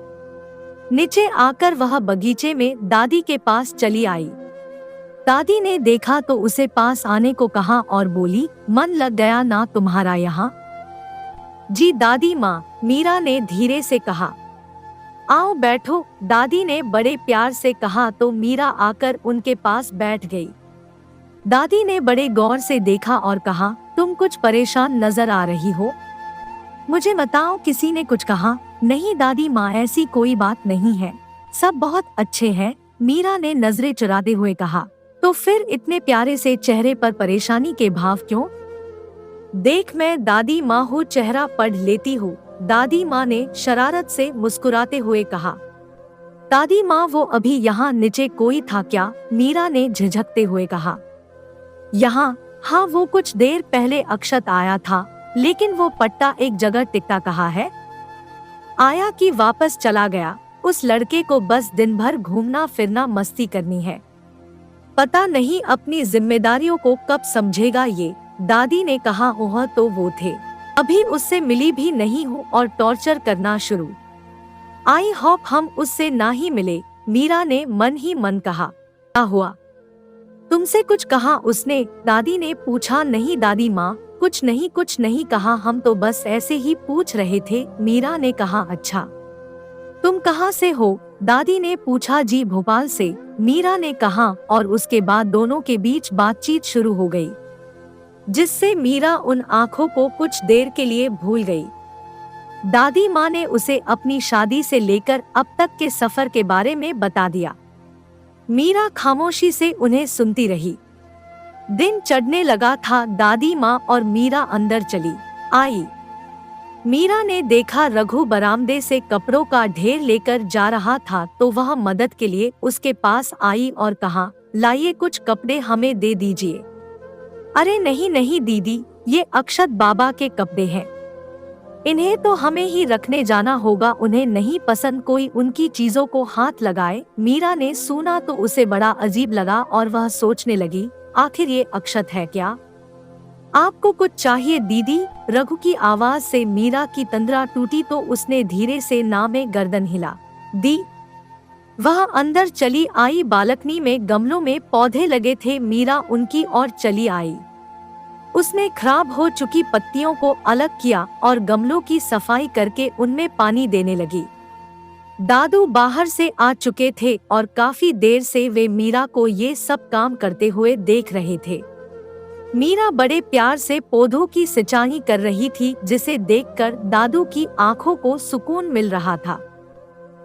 नीचे आकर वह बगीचे में दादी के पास चली आई। दादी ने देखा तो उसे पास आने को कहा और बोली, मन लग गया ना तुम्हारा यहाँ? जी दादी माँ, मीरा ने धीरे से कहा। आओ बैठो, दादी ने बड़े प्यार से कहा तो मीरा आकर उनके पास बैठ गई। दादी ने बड़े गौर से देखा और कहा, तुम कुछ परेशान नजर आ रही हो, मुझे बताओ किसी ने कुछ कहा? नहीं दादी माँ, ऐसी कोई बात नहीं है, सब बहुत अच्छे हैं, मीरा ने नजरें चुराते हुए कहा। तो फिर इतने प्यारे से चेहरे पर परेशानी के भाव क्यों? देख, मैं दादी माँ हूँ, चेहरा पढ़ लेती हूँ, दादी माँ ने शरारत से मुस्कुराते हुए कहा। दादी माँ, वो अभी यहाँ नीचे कोई था क्या? मीरा ने झिझकते हुए कहा। यहाँ? हाँ, वो कुछ देर पहले अक्षत आया था, लेकिन वो पट्टा एक जगह टिकता कहा है। आया कि वापस चला गया? उस लड़के को बस दिन भर घूमना फिरना मस्ती करनी है, पता नहीं अपनी जिम्मेदारियों को कब समझेगा ये, दादी ने कहा। ओह, तो वो थे, अभी उससे मिली भी नहीं हूँ और टॉर्चर करना शुरू। आई होप हम उससे ना ही मिले, मीरा ने मन ही मन कहा। क्या हुआ, तुमसे कुछ कहा उसने? दादी ने पूछा। नहीं दादी माँ, कुछ नहीं कहा, हम तो बस ऐसे ही पूछ रहे थे, मीरा ने कहा। अच्छा, तुम कहाँ से हो? दादी ने पूछा। जी भोपाल से, मीरा ने कहा, और उसके बाद दोनों के बीच बातचीत शुरू हो गई, जिससे मीरा उन आंखों को कुछ देर के लिए भूल गई। दादी माँ ने उसे अपनी शादी से लेकर अब तक के सफर के बारे में बता दिया। मीरा खामोशी से उन्हें सुनती रही। दिन चढ़ने लगा था। दादी माँ और मीरा अंदर चली आई। मीरा ने देखा रघु बरामदे से कपड़ों का ढेर लेकर जा रहा था, तो वह मदद के लिए उसके पास आई और कहा, लाइए कुछ कपड़े हमें दे दीजिए। अरे नहीं दीदी, ये अक्षत बाबा के कपड़े हैं, इन्हें तो हमें ही रखने जाना होगा, उन्हें नहीं पसंद कोई उनकी चीजों को हाथ लगाए। मीरा ने सुना तो उसे बड़ा अजीब लगा और वह सोचने लगी, आखिर ये अक्षत है क्या? आपको कुछ चाहिए दीदी? रघु की आवाज से मीरा की तंद्रा टूटी तो उसने धीरे से ना में गर्दन हिला दी। वह अंदर चली आई। बालकनी में गमलों में पौधे लगे थे। मीरा उनकी ओर चली आई। उसने खराब हो चुकी पत्तियों को अलग किया और गमलों की सफाई करके उनमें पानी देने लगी। दादू बाहर से आ चुके थे और काफी देर से वे मीरा को ये सब काम करते हुए देख रहे थे। मीरा बड़े प्यार से पौधों की सिंचाई कर रही थी, जिसे देखकर दादू की आंखों को सुकून मिल रहा था।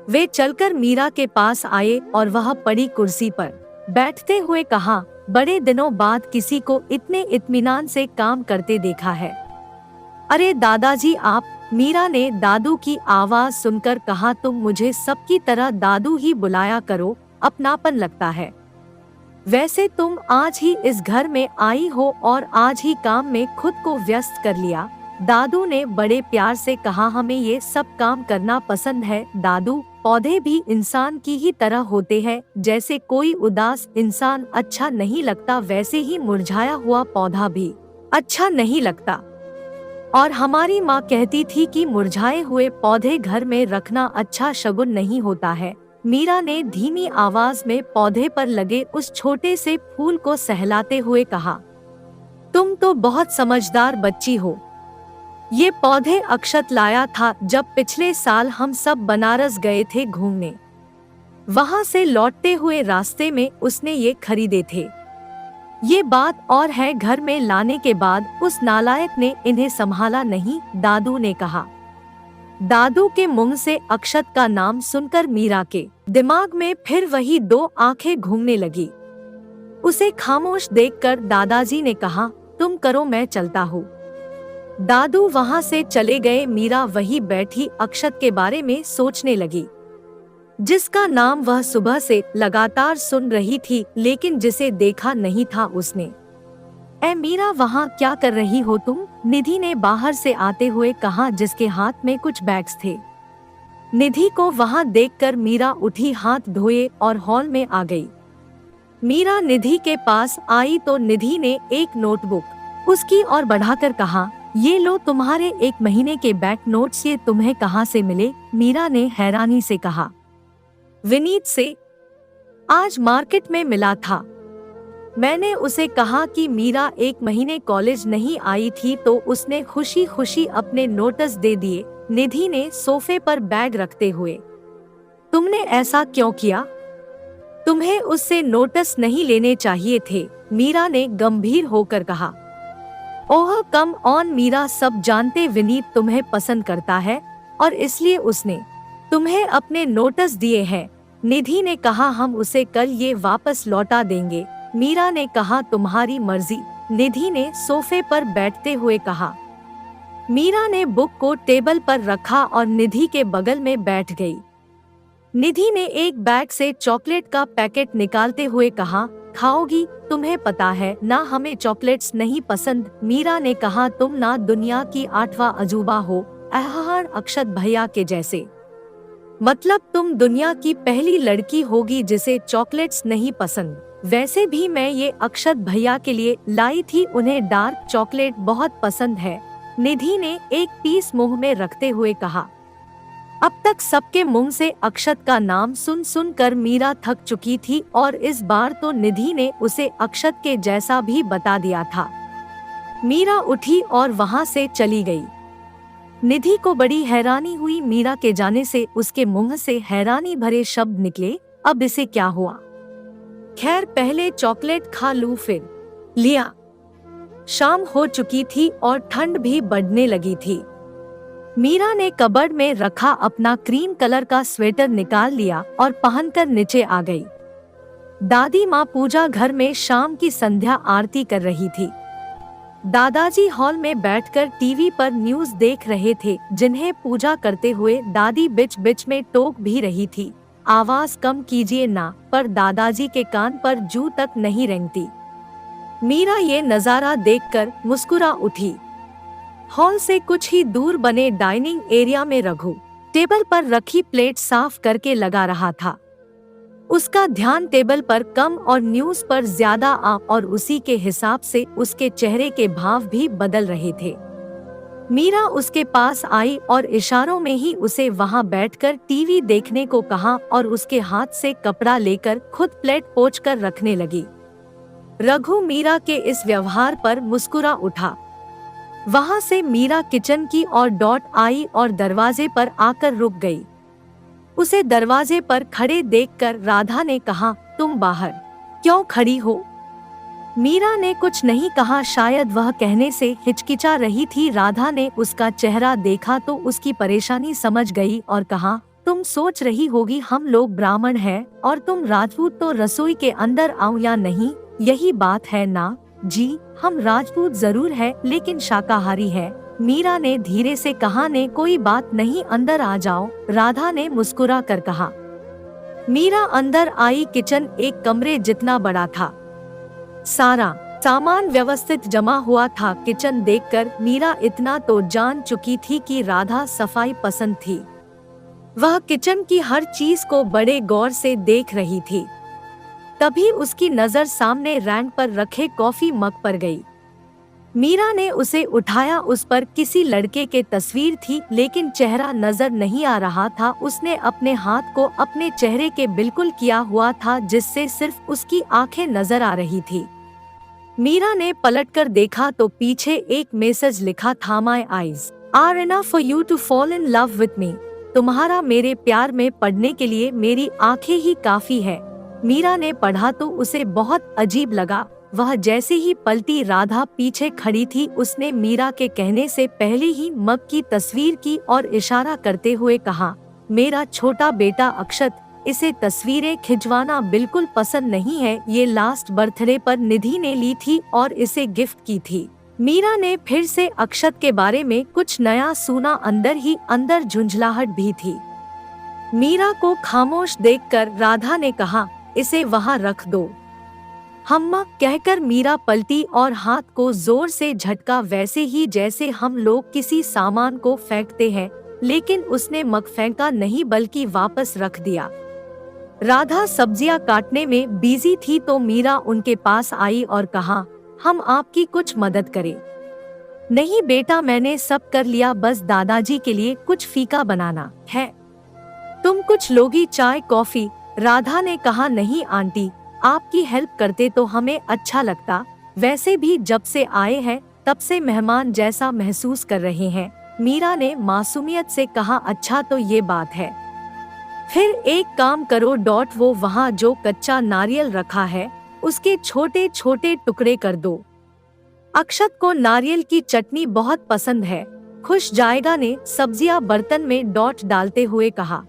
वे चलकर मीरा के पास आए और वह पड़ी कुर्सी पर बैठते हुए कहा, बड़े दिनों बाद किसी को इतने इत्मीनान से काम करते देखा है। अरे दादाजी आप, मीरा ने दादू की आवाज सुनकर कहा, तुम मुझे सबकी तरह दादू ही बुलाया करो, अपनापन लगता है। वैसे तुम आज ही इस घर में आई हो और आज ही काम में खुद को व्यस्त कर लिया। दादू ने बड़े प्यार से कहा, हमें ये सब काम करना पसंद है दादू। पौधे भी इंसान की ही तरह होते हैं, जैसे कोई उदास इंसान अच्छा नहीं लगता वैसे ही मुरझाया हुआ पौधा भी अच्छा नहीं लगता। और हमारी माँ कहती थी कि मुरझाए हुए पौधे घर में रखना अच्छा शगुन नहीं होता है। मीरा ने धीमी आवाज में पौधे पर लगे उस छोटे से फूल को सहलाते हुए कहा, तुम तो बहुत समझदार बच्ची हो। ये पौधे अक्षत लाया था जब पिछले साल हम सब बनारस गए थे घूमने। वहां से लौटते हुए रास्ते में उसने ये खरीदे थे। ये बात और है, घर में लाने के बाद उस नालायक ने इन्हें संभाला नहीं, दादू ने कहा। दादू के मुंह से अक्षत का नाम सुनकर मीरा के दिमाग में फिर वही दो आंखें घूमने लगी। उसे खामोश देखकर दादाजी ने कहा, तुम करो मैं चलता हूँ। दादू वहां से चले गए। मीरा वही बैठी अक्षत के बारे में सोचने लगी, जिसका नाम वह सुबह से लगातार सुन रही थी लेकिन जिसे देखा नहीं था उसने। ऐ मीरा, वहाँ क्या कर रही हो तुम? निधि ने बाहर से आते हुए कहा, जिसके हाथ में कुछ बैग्स थे। निधि को वहाँ देखकर मीरा उठी, हाथ धोए और हॉल में आ गई। मीरा निधि के पास आई तो निधि ने एक नोटबुक उसकी ओर बढ़ाकर कहा, ये लो तुम्हारे 1 महीने के बैंक नोट्स, ये तुम्हें कहाँ से मिले? मीरा ने हैरानी से कहा। विनीत से, आज मार्केट में मिला था। मैंने उसे कहा कि मीरा 1 महीने कॉलेज नहीं आई थी तो उसने खुशी खुशी अपने नोट्स दे दिए। निधि ने सोफे पर बैग रखते हुए, तुमने ऐसा क्यों किया? तुम्हें उससे नोट्स नहीं लेने चाहिए थे, मीरा ने गंभीर होकर कहा। ओह कम ऑन मीरा, सब जानते विनीत तुम्हें पसंद करता है और इसलिए उसने तुम्हें अपने नोट्स दिए हैं। निधि ने कहा, हम उसे कल ये वापस लौटा देंगे। मीरा ने कहा, तुम्हारी मर्जी, निधि ने सोफे पर बैठते हुए कहा। मीरा ने बुक को टेबल पर रखा और निधि के बगल में बैठ गई। निधि ने एक बैग से चॉकलेट का पैकेट निकालते हुए कहा, खाओगी? तुम्हें पता है ना हमें चॉकलेट्स नहीं पसंद। मीरा ने कहा, तुम ना दुनिया की 8वां अजूबा हो, अहहर अक्षत भैया के जैसे। मतलब तुम दुनिया की पहली लड़की होगी जिसे चॉकलेट्स नहीं पसंद। वैसे भी मैं ये अक्षत भैया के लिए लाई थी, उन्हें डार्क चॉकलेट बहुत पसंद है। निधि ने एक पीस मुंह में रखते हुए कहा। अब तक सबके मुंह से अक्षत का नाम सुन सुन कर मीरा थक चुकी थी और इस बार तो निधि ने उसे अक्षत के जैसा भी बता दिया था। मीरा उठी और वहां से चली गई। निधि को बड़ी हैरानी हुई, मीरा के जाने से उसके मुंह से हैरानी भरे शब्द निकले। अब इसे क्या हुआ? खैर पहले चॉकलेट खा लूं फिर। लिया। शाम हो चुकी थी और ठंड भी बढ़ने लगी थी। मीरा ने कबर्ड में रखा अपना क्रीम कलर का स्वेटर निकाल लिया और पहनकर नीचे आ गई। दादी माँ पूजा घर में शाम की संध्या आरती कर रही थी। दादाजी हॉल में बैठकर टीवी पर न्यूज़ देख रहे थे, जिन्हें पूजा करते हुए दादी बिच बिच में टोक भी रही थी, आवाज कम कीजिए ना, पर दादाजी के कान पर जू तक नहीं रेंगती। मीरा ये नजारा देखकर मुस्कुरा उठी। हॉल से कुछ ही दूर बने डाइनिंग एरिया में रघु टेबल पर रखी प्लेट साफ करके लगा रहा था। उसका ध्यान टेबल पर कम और न्यूज पर ज्यादा और उसी के हिसाब से उसके चेहरे के भाव भी बदल रहे थे। मीरा उसके पास आई और इशारों में ही उसे वहां बैठकर टीवी देखने को कहा और उसके हाथ से कपड़ा लेकर खुद प्लेट पोंछ कर रखने लगी। रघु मीरा के इस व्यवहार पर मुस्कुरा उठा। वहां से मीरा किचन की ओर दौड़ आई और दरवाजे पर आकर रुक गई। उसे दरवाजे पर खड़े देखकर राधा ने कहा, तुम बाहर क्यों खड़ी हो? मीरा ने कुछ नहीं कहा, शायद वह कहने से हिचकिचा रही थी। राधा ने उसका चेहरा देखा तो उसकी परेशानी समझ गई और कहा, तुम सोच रही होगी हम लोग ब्राह्मण हैं और तुम राजपूत, तो रसोई के अंदर आऊं या नहीं, यही बात है ना? जी, हम राजपूत जरूर है लेकिन शाकाहारी है, मीरा ने धीरे से कहा। ने कोई बात नहीं, अंदर आ जाओ, राधा ने मुस्कुरा कर कहा। मीरा अंदर आई। किचन एक कमरे जितना बड़ा था, सारा सामान व्यवस्थित जमा हुआ था। किचन देखकर मीरा इतना तो जान चुकी थी कि राधा सफाई पसंद थी। वह किचन की हर चीज को बड़े गौर से देख रही थी। तभी उसकी नजर सामने रैंक पर रखे कॉफी मग पर गई। मीरा ने उसे उठाया। उस पर किसी लड़के के तस्वीर थी लेकिन चेहरा नजर नहीं आ रहा था। उसने अपने हाथ को अपने चेहरे के बिल्कुल किया हुआ था जिससे सिर्फ उसकी आंखें नजर आ रही थी। मीरा ने पलटकर देखा तो पीछे एक मैसेज लिखा था, my eyes are enough for you to fall in love with me. तुम्हारा मेरे प्यार में पड़ने के लिए मेरी आंखें ही काफी है। मीरा ने पढ़ा तो उसे बहुत अजीब लगा। वह जैसे ही पलटी, राधा पीछे खड़ी थी। उसने मीरा के कहने से पहले ही मग की तस्वीर की और इशारा करते हुए कहा, मेरा छोटा बेटा अक्षत, इसे तस्वीरें खिंचवाना बिल्कुल पसंद नहीं है। ये लास्ट बर्थडे पर निधि ने ली थी और इसे गिफ्ट की थी। मीरा ने फिर से अक्षत के बारे में कुछ नया सुना। अंदर ही अंदर झुंझलाहट भी थी। मीरा को खामोश देखकर राधा ने कहा, इसे वहाँ रख दो। हम्मा कहकर मीरा पलटी और हाथ को जोर से झटका, वैसे ही जैसे हम लोग किसी सामान को फेंकते हैं। लेकिन उसने मग फेंका नहीं बल्कि वापस रख दिया। राधा सब्जियां काटने में बिजी थी तो मीरा उनके पास आई और कहा, हम आपकी कुछ मदद करें? नहीं बेटा, मैंने सब कर लिया, बस दादाजी के लिए कुछ फीका बनाना है। तुम कुछ लोगी चाय कॉफी? राधा ने कहा, नहीं आंटी, आपकी हेल्प करते तो हमें अच्छा लगता। वैसे भी जब से आए हैं तब से मेहमान जैसा महसूस कर रहे हैं। मीरा ने मासूमियत से कहा, अच्छा तो ये बात है। फिर एक काम करो, वो वहाँ जो कच्चा नारियल रखा है उसके छोटे छोटे टुकड़े कर दो। अक्षत को नारियल की चटनी बहुत पसंद है, खुश जाएगा। ने सब्जियां बर्तन में डालते हुए कहा।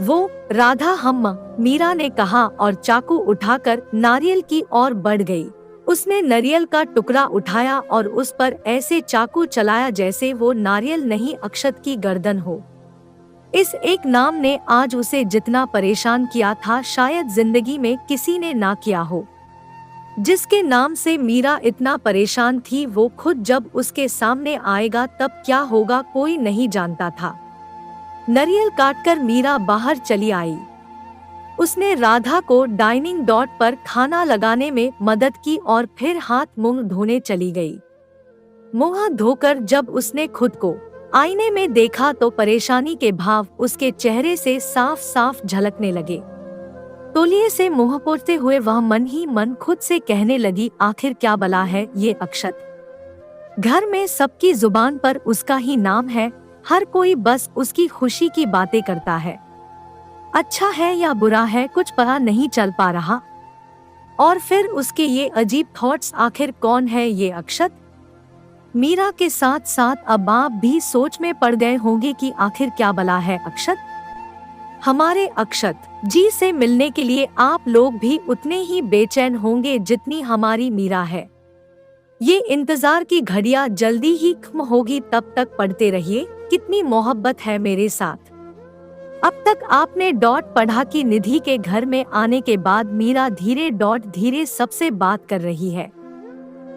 वो राधा हम्मा, मीरा ने कहा और चाकू उठाकर नारियल की ओर बढ़ गई। उसने नारियल का टुकड़ा उठाया और उस पर ऐसे चाकू चलाया जैसे वो नारियल नहीं अक्षत की गर्दन हो। इस एक नाम ने आज उसे जितना परेशान किया था शायद जिंदगी में किसी ने ना किया हो। जिसके नाम से मीरा इतना परेशान थी, वो खुद जब उसके सामने आएगा तब क्या होगा कोई नहीं जानता था। नारियल काटकर मीरा बाहर चली आई। उसने राधा को डाइनिंग पर खाना लगाने में मदद की और फिर हाथ मुंह धोने चली गई। मुंह धोकर जब उसने खुद को आईने में देखा तो परेशानी के भाव उसके चेहरे से साफ साफ झलकने लगे। तौलिए से मुंह पोंछते हुए वह मन ही मन खुद से कहने लगी, आखिर क्या बला है ये अक्षत? घर में सबकी जुबान पर उसका ही नाम है, हर कोई बस उसकी खुशी की बातें करता है। अच्छा है या बुरा है कुछ पता नहीं चल पा रहा। और फिर उसके ये अजीब थॉट्स, आखिर कौन है ये अक्षत? मीरा के साथ साथ अब आप भी सोच में पड़ गए होंगे कि आखिर क्या बला है अक्षत। हमारे अक्षत जी से मिलने के लिए आप लोग भी उतने ही बेचैन होंगे जितनी हमारी मीरा है। ये इंतजार की घड़ियां जल्दी ही खत्म होगी, तब तक पढ़ते रहिए कितनी मोहब्बत है मेरे साथ। अब तक आपने पढ़ा कि निधि के घर में आने के बाद मीरा धीरे सबसे बात कर रही है।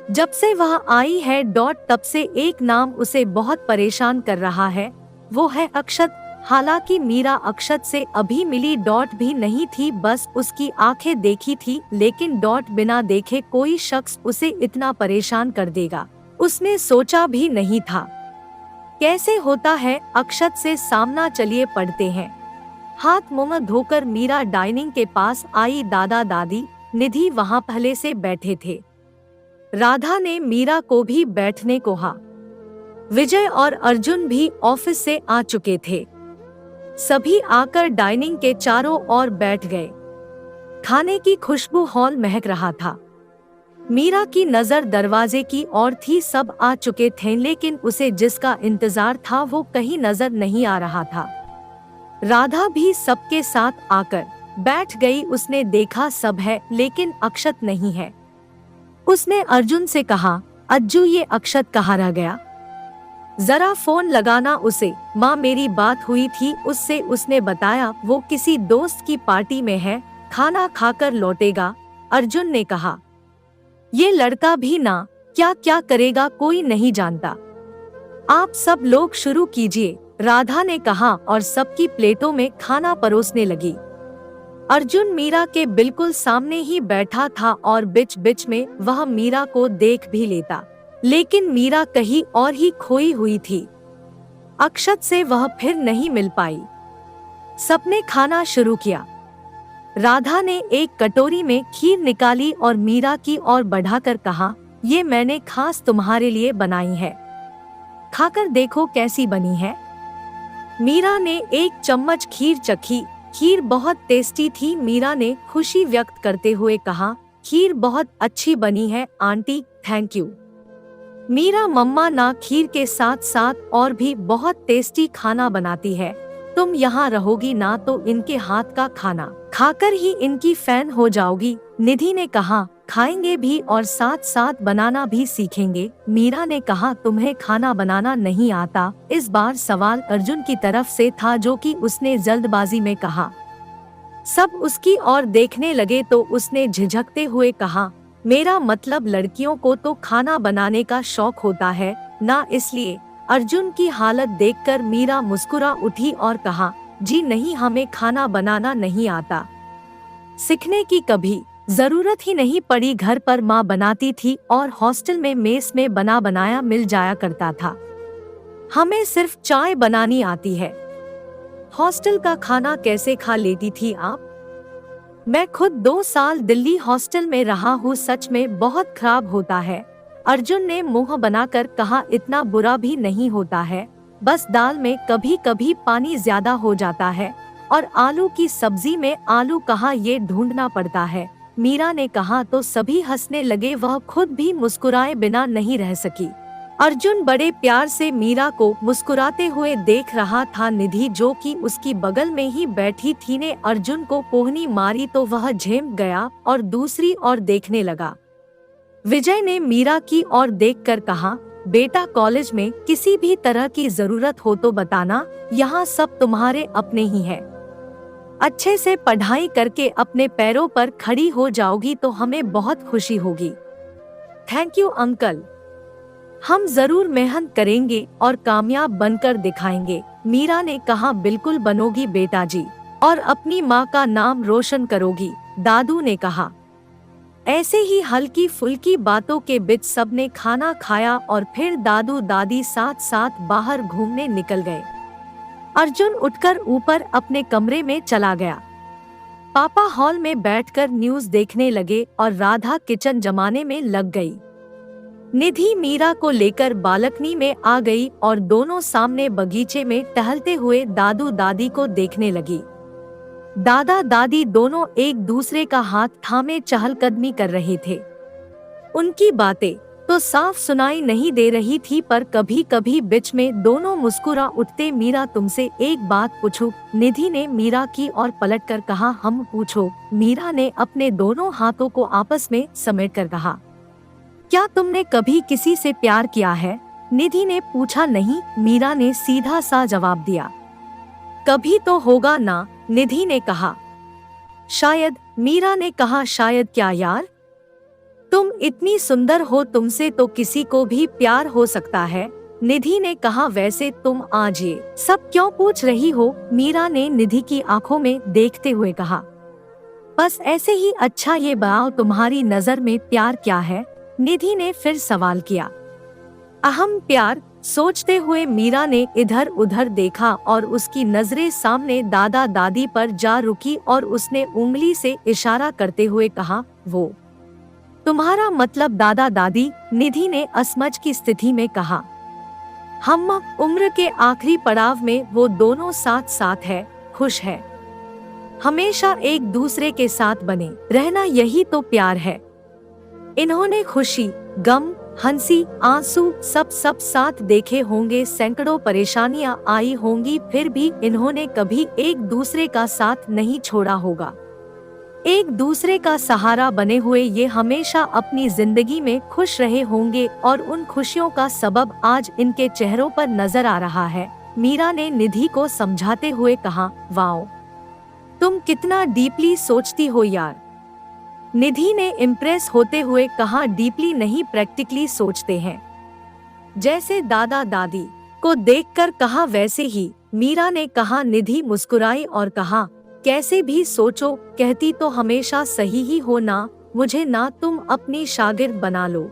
जब से वह आई है तब से एक नाम उसे बहुत परेशान कर रहा है, वो है अक्षत। हालांकि मीरा अक्षत से अभी मिली भी नहीं थी, बस उसकी आंखें देखी थी, लेकिन बिना देखे कोई शख्स उसे इतना परेशान कर देगा उसने सोचा भी नहीं था। कैसे होता है अक्षत से सामना, चलिए पढ़ते हैं। हाथ मुंह धोकर मीरा डाइनिंग के पास आई। दादा दादी निधि वहाँ पहले से बैठे थे। राधा ने मीरा को भी बैठने को कहा। विजय और अर्जुन भी ऑफिस से आ चुके थे। सभी आकर डाइनिंग के चारों ओर बैठ गए। खाने की खुशबू हॉल महक रहा था। मीरा की नजर दरवाजे की ओर थी। सब आ चुके थे लेकिन उसे जिसका इंतजार था वो कहीं नजर नहीं आ रहा था। राधा भी सबके साथ आकर बैठ गई। उसने देखा सब है लेकिन अक्षत नहीं है। उसने अर्जुन से कहा, अज्जू ये अक्षत कहाँ रह गया? जरा फोन लगाना उसे। माँ मेरी बात हुई थी उससे, उसने बताया वो किसी दोस्त की पार्टी में है, खाना खाकर लौटेगा। अर्जुन ने कहा, ये लड़का भी ना क्या क्या करेगा कोई नहीं जानता। आप सब लोग शुरू कीजिए, राधा ने कहा और सबकी प्लेटों में खाना परोसने लगी। अर्जुन मीरा के बिल्कुल सामने ही बैठा था और बीच बीच में वह मीरा को देख भी लेता, लेकिन मीरा कहीं और ही खोई हुई थी। अक्षत से वह फिर नहीं मिल पाई। सबने खाना शुरू किया। राधा ने एक कटोरी में खीर निकाली और मीरा की ओर बढ़ाकर कहा, ये मैंने खास तुम्हारे लिए बनाई है, खाकर देखो कैसी बनी है। मीरा ने एक चम्मच खीर चखी। खीर बहुत टेस्टी थी। मीरा ने खुशी व्यक्त करते हुए कहा, खीर बहुत अच्छी बनी है आंटी, थैंक यू। मीरा मम्मा ना खीर के साथ साथ और भी बहुत टेस्टी खाना बनाती है। तुम यहाँ रहोगी ना तो इनके हाथ का खाना खाकर ही इनकी फैन हो जाओगी। निधि ने कहा, खाएंगे भी और साथ साथ बनाना भी सीखेंगे। मीरा ने कहा, तुम्हें खाना बनाना नहीं आता? इस बार सवाल अर्जुन की तरफ से था, जो कि उसने जल्दबाजी में कहा। सब उसकी ओर देखने लगे तो उसने झिझकते हुए कहा, मेरा मतलब लड़कियों को तो खाना बनाने का शौक होता है ना, इसलिए। अर्जुन की हालत देखकर मीरा मुस्कुरा उठी और कहा, जी नहीं, हमें खाना बनाना नहीं आता। सीखने की कभी जरूरत ही नहीं पड़ी। घर पर माँ बनाती थी और हॉस्टल में मेस में बना बनाया मिल जाया करता था। हमें सिर्फ चाय बनानी आती है। हॉस्टल का खाना कैसे खा लेती थी आप? मैं खुद 2 साल दिल्ली हॉस्टल में रहा हूँ, सच में बहुत खराब होता है। अर्जुन ने मुंह बनाकर कहा, इतना बुरा भी नहीं होता है, बस दाल में कभी कभी पानी ज्यादा हो जाता है और आलू की सब्जी में आलू कहाँ ये ढूंढना पड़ता है। मीरा ने कहा तो सभी हंसने लगे। वह खुद भी मुस्कुराए बिना नहीं रह सकी। अर्जुन बड़े प्यार से मीरा को मुस्कुराते हुए देख रहा था। निधि जो कि उसकी बगल में ही बैठी थी ने अर्जुन को पोहनी मारी तो वह झेम गया और दूसरी ओर देखने लगा। विजय ने मीरा की ओर देखकर कहा, बेटा कॉलेज में किसी भी तरह की जरूरत हो तो बताना, यहाँ सब तुम्हारे अपने ही है। अच्छे से पढ़ाई करके अपने पैरों पर खड़ी हो जाओगी तो हमें बहुत खुशी होगी। थैंक यू अंकल, हम जरूर मेहनत करेंगे और कामयाब बनकर दिखाएंगे। मीरा ने कहा, बिल्कुल बनोगी बेटा जी, और अपनी माँ का नाम रोशन करोगी, दादू ने कहा। ऐसे ही हल्की फुल्की बातों के बीच सबने खाना खाया और फिर दादू दादी साथ साथ बाहर घूमने निकल गए। अर्जुन उठकर ऊपर अपने कमरे में चला गया। पापा हॉल में बैठकर न्यूज देखने लगे और राधा किचन जमाने में लग गई। निधि मीरा को लेकर बालकनी में आ गई और दोनों सामने बगीचे में टहलते हुए दादू दादी को देखने लगी। दादा दादी दोनों एक दूसरे का हाथ थामे चहलकदमी कर रहे थे। उनकी बातें तो साफ सुनाई नहीं दे रही थी, पर कभी कभी बीच में दोनों मुस्कुरा उठते। मीरा तुमसे एक बात पूछूं? निधि ने मीरा की ओर पलटकर कहा, हम पूछो। मीरा ने अपने दोनों हाथों को आपस में समेटकर कहा, क्या तुमने कभी किसी से प्यार किया है? निधि ने पूछा। नहीं, मीरा ने सीधा सा जवाब दिया। कभी तो होगा ना, निधि ने कहा। शायद, मीरा ने कहा। शायद क्या यार, तुम इतनी सुंदर हो, तुमसे तो किसी को भी प्यार हो सकता है, निधि ने कहा। वैसे तुम आज ये सब क्यों पूछ रही हो? मीरा ने निधि की आंखों में देखते हुए कहा। बस ऐसे ही। अच्छा ये बताओ, तुम्हारी नजर में प्यार क्या है? निधि ने फिर सवाल किया। अहम प्यार, सोचते हुए मीरा ने इधर उधर देखा और उसकी नजरें सामने दादा दादी पर जा रुकी और उसने उंगली से इशारा करते हुए कहा, वो। तुम्हारा मतलब दादा दादी? निधि ने असमझ की स्थिति में कहा। हम उम्र के आखिरी पड़ाव में वो दोनों साथ साथ है, खुश है, हमेशा एक दूसरे के साथ बने रहना, यही तो प्यार है। इन्होंने खुशी, गम, हंसी, आंसू, सब साथ देखे होंगे, सैकड़ों परेशानियां आई होंगी, फिर भी इन्होंने कभी एक दूसरे का साथ नहीं छोड़ा होगा। एक दूसरे का सहारा बने हुए ये हमेशा अपनी जिंदगी में खुश रहे होंगे और उन खुशियों का सबब आज इनके चेहरों पर नजर आ रहा है। मीरा ने निधि को समझाते हुए कहा, वाओ, तुम कितना डीपली सोचती हो यार। निधि ने इम्प्रेस होते हुए कहा, डीपली नहीं, प्रैक्टिकली सोचते हैं। जैसे दादा दादी को देखकर कहा वैसे ही, मीरा ने कहा। निधि मुस्कुराई और कहा, कैसे भी सोचो, कहती तो हमेशा सही ही हो ना, मुझे ना तुम अपनी शागिर्द बना लो।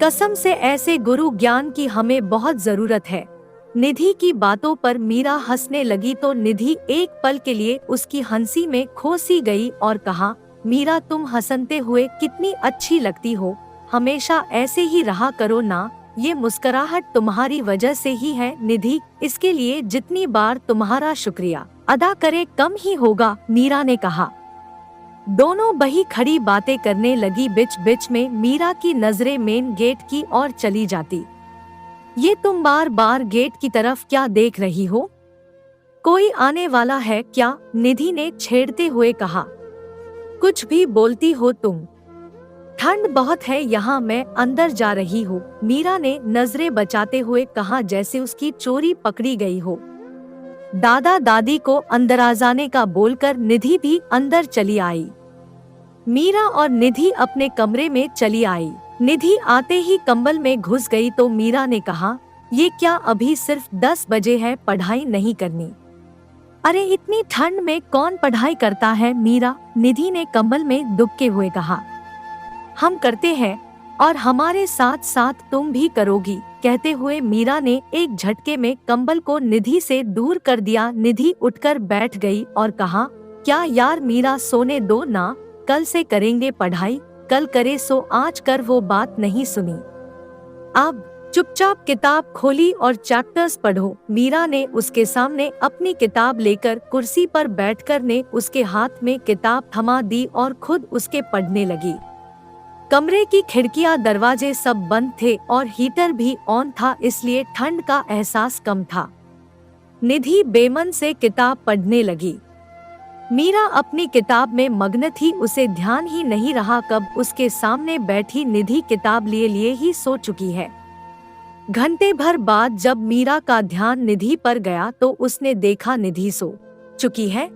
कसम से ऐसे गुरु ज्ञान की हमें बहुत जरूरत है। निधि की बातों पर मीरा हंसने लगी तो निधि एक पल के लिए उसकी हंसी में खो सी गई और कहा, मीरा तुम हंसते हुए कितनी अच्छी लगती हो, हमेशा ऐसे ही रहा करो ना, ये मुस्कुराहट तुम्हारी वजह से ही है। निधि, इसके लिए जितनी बार तुम्हारा शुक्रिया अदा करे कम ही होगा, मीरा ने कहा। दोनों बही खड़ी बातें करने लगी। बीच बीच में मीरा की नजरें मेन गेट की ओर चली जाती। ये तुम बार बार गेट की तरफ क्या देख रही हो? कोई आने वाला है क्या? निधि ने छेड़ते हुए कहा। कुछ भी बोलती हो तुम, ठंड बहुत है यहाँ, मैं अंदर जा रही हूँ, मीरा ने नजरें बचाते हुए कहा, जैसे उसकी चोरी पकड़ी गई हो। दादा दादी को अंदर आ जाने का बोलकर निधि भी अंदर चली आई। मीरा और निधि अपने कमरे में चली आई। निधि आते ही कंबल में घुस गई तो मीरा ने कहा, ये क्या, अभी सिर्फ 10 बजे है, पढ़ाई नहीं करनी? अरे इतनी ठंड में कौन पढ़ाई करता है मीरा, निधि ने कंबल में दुबके हुए कहा। हम करते हैं और हमारे साथ साथ तुम भी करोगी, कहते हुए मीरा ने एक झटके में कंबल को निधि से दूर कर दिया। निधि उठकर बैठ गई और कहा, क्या यार मीरा, सोने दो ना, कल से करेंगे पढ़ाई, कल करे सो आज कर, वो बात नहीं सुनी। अब चुपचाप किताब खोली और चैप्टर्स पढ़ो। मीरा ने उसके सामने अपनी किताब लेकर कुर्सी पर बैठकर ने उसके हाथ में किताब थमा दी और खुद उसके पढ़ने लगी। कमरे की खिड़कियां, दरवाजे सब बंद थे और हीटर भी ऑन था, इसलिए ठंड का एहसास कम था। निधि बेमन से किताब पढ़ने लगी। मीरा अपनी किताब में मग्न थी, उसे ध्यान ही नहीं रहा कब उसके सामने बैठी निधि किताब लिए ही सो चुकी है। घंटे भर बाद जब मीरा का ध्यान निधि पर गया तो उसने देखा निधि सो चुकी है।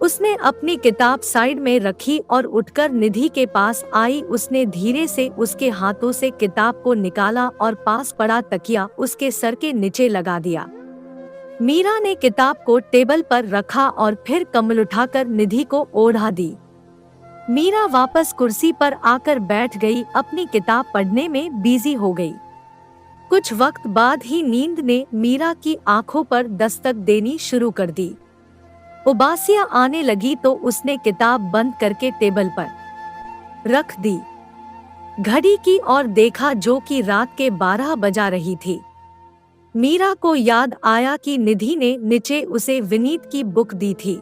उसने अपनी किताब साइड में रखी और उठकर निधि के पास आई। उसने धीरे से उसके हाथों से किताब को निकाला और पास पड़ा तकिया उसके सर के नीचे लगा दिया। मीरा ने किताब को टेबल पर रखा और फिर कंबल उठाकर निधि को ओढ़ा दी। मीरा वापस कुर्सी पर आकर बैठ गई, अपनी किताब पढ़ने में बिजी हो गई। कुछ वक्त बाद ही नींद ने मीरा की आंखों पर दस्तक देनी शुरू कर दी। उबासियां आने लगी तो उसने किताब बंद करके टेबल पर रख दी। घड़ी की ओर देखा जो कि रात के 12 बजा रही थी। मीरा को याद आया कि निधि ने नीचे उसे विनीत की बुक दी थी,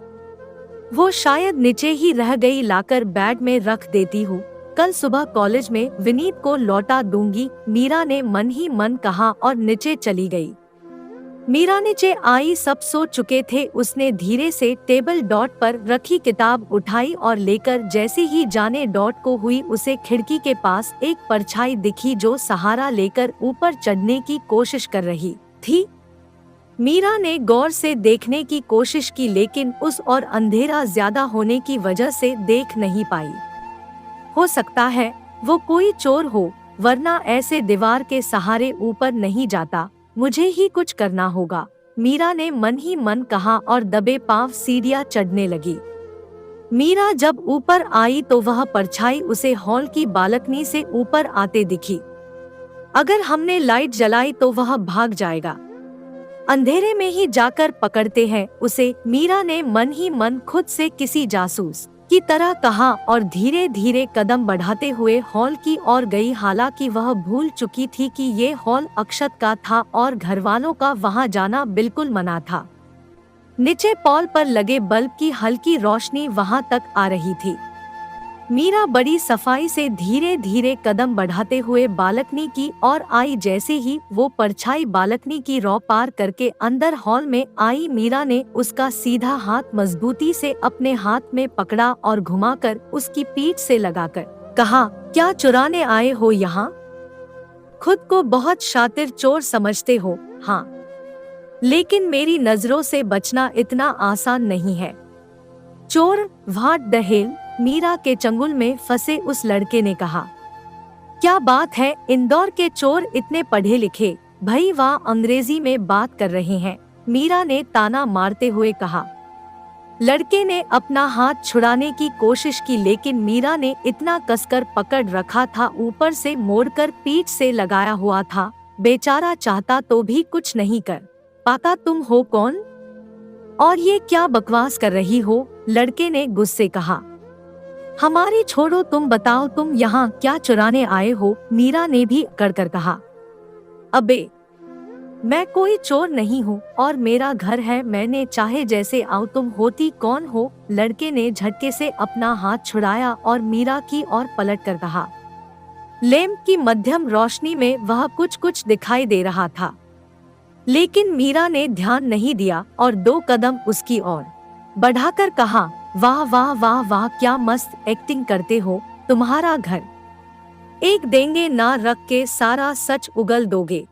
वो शायद नीचे ही रह गई, लाकर बैग में रख देती हूँ, कल सुबह कॉलेज में विनीत को लौटा दूंगी, मीरा ने मन ही मन कहा और नीचे चली गई। मीरा नीचे आई, सब सो चुके थे। उसने धीरे से टेबल डॉट पर रखी किताब उठाई और लेकर जैसे ही जाने डॉट को हुई, उसे खिड़की के पास एक परछाई दिखी जो सहारा लेकर ऊपर चढ़ने की कोशिश कर रही थी। मीरा ने गौर से देखने की कोशिश की लेकिन उस और अंधेरा ज्यादा होने की वजह से देख नहीं पाई। हो सकता है वो कोई चोर हो, वरना ऐसे दीवार के सहारे ऊपर नहीं जाता, मुझे ही कुछ करना होगा, मीरा ने मन ही मन कहा और दबे पांव सीढ़ियां चढ़ने लगी। मीरा जब ऊपर आई तो वह परछाई उसे हॉल की बालकनी से ऊपर आते दिखी। अगर हमने लाइट जलाई तो वह भाग जाएगा, अंधेरे में ही जाकर पकड़ते हैं उसे, मीरा ने मन ही मन खुद से किसी जासूस की तरह कहा और धीरे धीरे कदम बढ़ाते हुए हॉल की ओर गई। हालांकि वह भूल चुकी थी कि ये हॉल अक्षत का था और घरवालों का वहां जाना बिल्कुल मना था। नीचे पॉल पर लगे बल्ब की हल्की रोशनी वहां तक आ रही थी। मीरा बड़ी सफाई से धीरे धीरे कदम बढ़ाते हुए बालकनी की ओर आई। जैसे ही वो परछाई बालकनी की रौ पार करके अंदर हॉल में आई, मीरा ने उसका सीधा हाथ मजबूती से अपने हाथ में पकड़ा और घुमाकर उसकी पीठ से लगाकर कहा, क्या चुराने आए हो यहाँ? खुद को बहुत शातिर चोर समझते हो, हाँ, लेकिन मेरी नजरों से बचना इतना आसान नहीं है। चोर, व्हाट द हेल? मीरा के चंगुल में फंसे उस लड़के ने कहा। क्या बात है, इंदौर के चोर इतने पढ़े लिखे, भाई वाह, अंग्रेजी में बात कर रहे हैं, मीरा ने ताना मारते हुए कहा। लड़के ने अपना हाथ छुड़ाने की कोशिश की, लेकिन मीरा ने इतना कसकर पकड़ रखा था, ऊपर से मोड़कर पीठ से लगाया हुआ था। बेचारा चाहता तो भी कुछ नहीं कर पाता। तुम हो कौन और ये क्या बकवास कर रही हो? लड़के ने गुस्से कहा। हमारी छोड़ो, तुम बताओ, तुम यहाँ क्या चुराने आए हो? मीरा ने भी कर कहा। अबे, मैं कोई चोर नहीं हूँ और मेरा घर है, मैंने चाहे जैसे आऊँ। तुम होती कौन हो? लड़के ने झटके से अपना हाथ छुड़ाया और मीरा की ओर पलट कर कहा। लैंप की मध्यम रोशनी में वह कुछ कुछ दिखाई दे रहा था, लेकिन मीरा ने ध्यान नहीं दिया और 2 कदम उसकी ओर बढ़ाकर कहा, वाह वाह वाह वाह, क्या मस्त एक्टिंग करते हो। तुम्हारा घर एक देंगे ना रख के सारा सच उगल दोगे।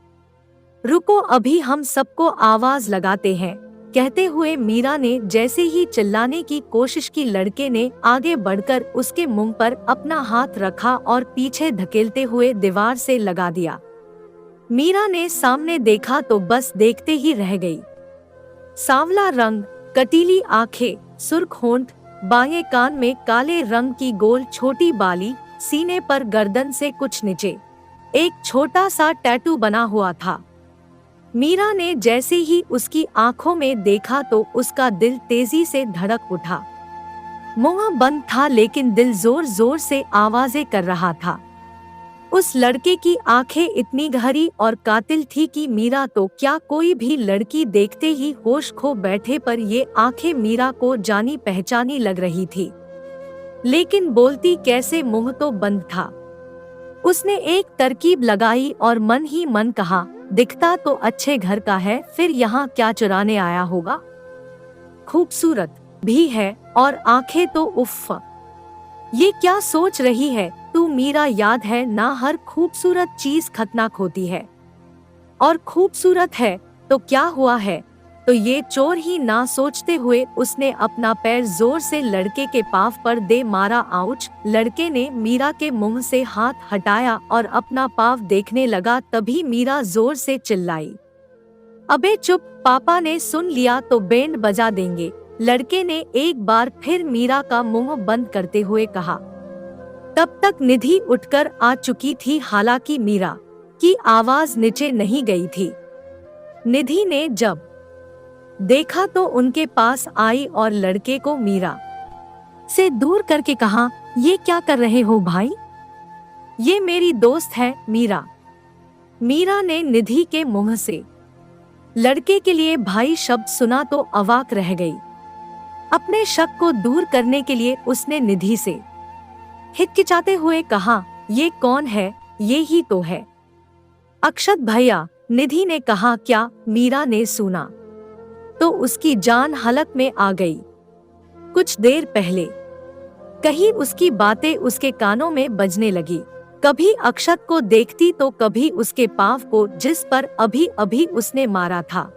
रुको, अभी हम सबको आवाज लगाते हैं। कहते हुए मीरा ने जैसे ही चिल्लाने की कोशिश की, लड़के ने आगे बढ़कर उसके मुंह पर अपना हाथ रखा और पीछे धकेलते हुए दीवार से लगा दिया। मीरा ने सामने देखा तो बस देखते ही रह गई। सांवला रंग, कटीली आंखें, सुर्ख होंठ, बाएं कान में काले रंग की गोल छोटी बाली, सीने पर गर्दन से कुछ नीचे एक छोटा सा टैटू बना हुआ था। मीरा ने जैसे ही उसकी आंखों में देखा तो उसका दिल तेजी से धड़क उठा। मुंह बंद था, लेकिन दिल जोर जोर से आवाजें कर रहा था। उस लड़के की आंखें इतनी गहरी और कातिल थी कि मीरा तो क्या, कोई भी लड़की देखते ही होश खो बैठे, पर ये आंखें मीरा को जानी पहचानी लग रही थी, लेकिन बोलती कैसे, मुंह तो बंद था। उसने एक तरकीब लगाई और मन ही मन कहा, दिखता तो अच्छे घर का है, फिर यहाँ क्या चुराने आया होगा? खूबसूरत भी है और आंखें तो उफ़, ये क्या सोच रही है तू मीरा? याद है ना, हर खूबसूरत चीज खतरनाक होती है, और खूबसूरत है तो क्या हुआ है, तो ये चोर ही ना? सोचते हुए उसने अपना पैर जोर से लड़के के पांव पर दे मारा। आउच! लड़के ने मीरा के मुंह से हाथ हटाया और अपना पांव देखने लगा, तभी मीरा जोर से चिल्लाई, अबे चुप, पापा ने सुन लिया तो बैंड बजा देंगे। लड़के ने एक बार फिर मीरा का मुंह बंद करते हुए कहा। तब तक निधि उठकर आ चुकी थी, हालांकि मीरा की आवाज नीचे नहीं गई थी। निधि ने जब देखा तो उनके पास आई और लड़के को मीरा से दूर करके कहा, ये क्या कर रहे हो भाई? ये मेरी दोस्त है मीरा। मीरा ने निधि के मुंह से लड़के के लिए भाई शब्द सुना तो अवाक रह गई। अपने शक को दूर करने के लिए उसने निधि से हिचकिचाते हुए कहा, ये कौन है? ये ही तो है अक्षत भैया। निधि ने कहा। क्या? मीरा ने सुना तो उसकी जान हलक में आ गई। कुछ देर पहले कहीं उसकी बातें उसके कानों में बजने लगी। कभी अक्षत को देखती तो कभी उसके पांव को, जिस पर अभी अभी उसने मारा था।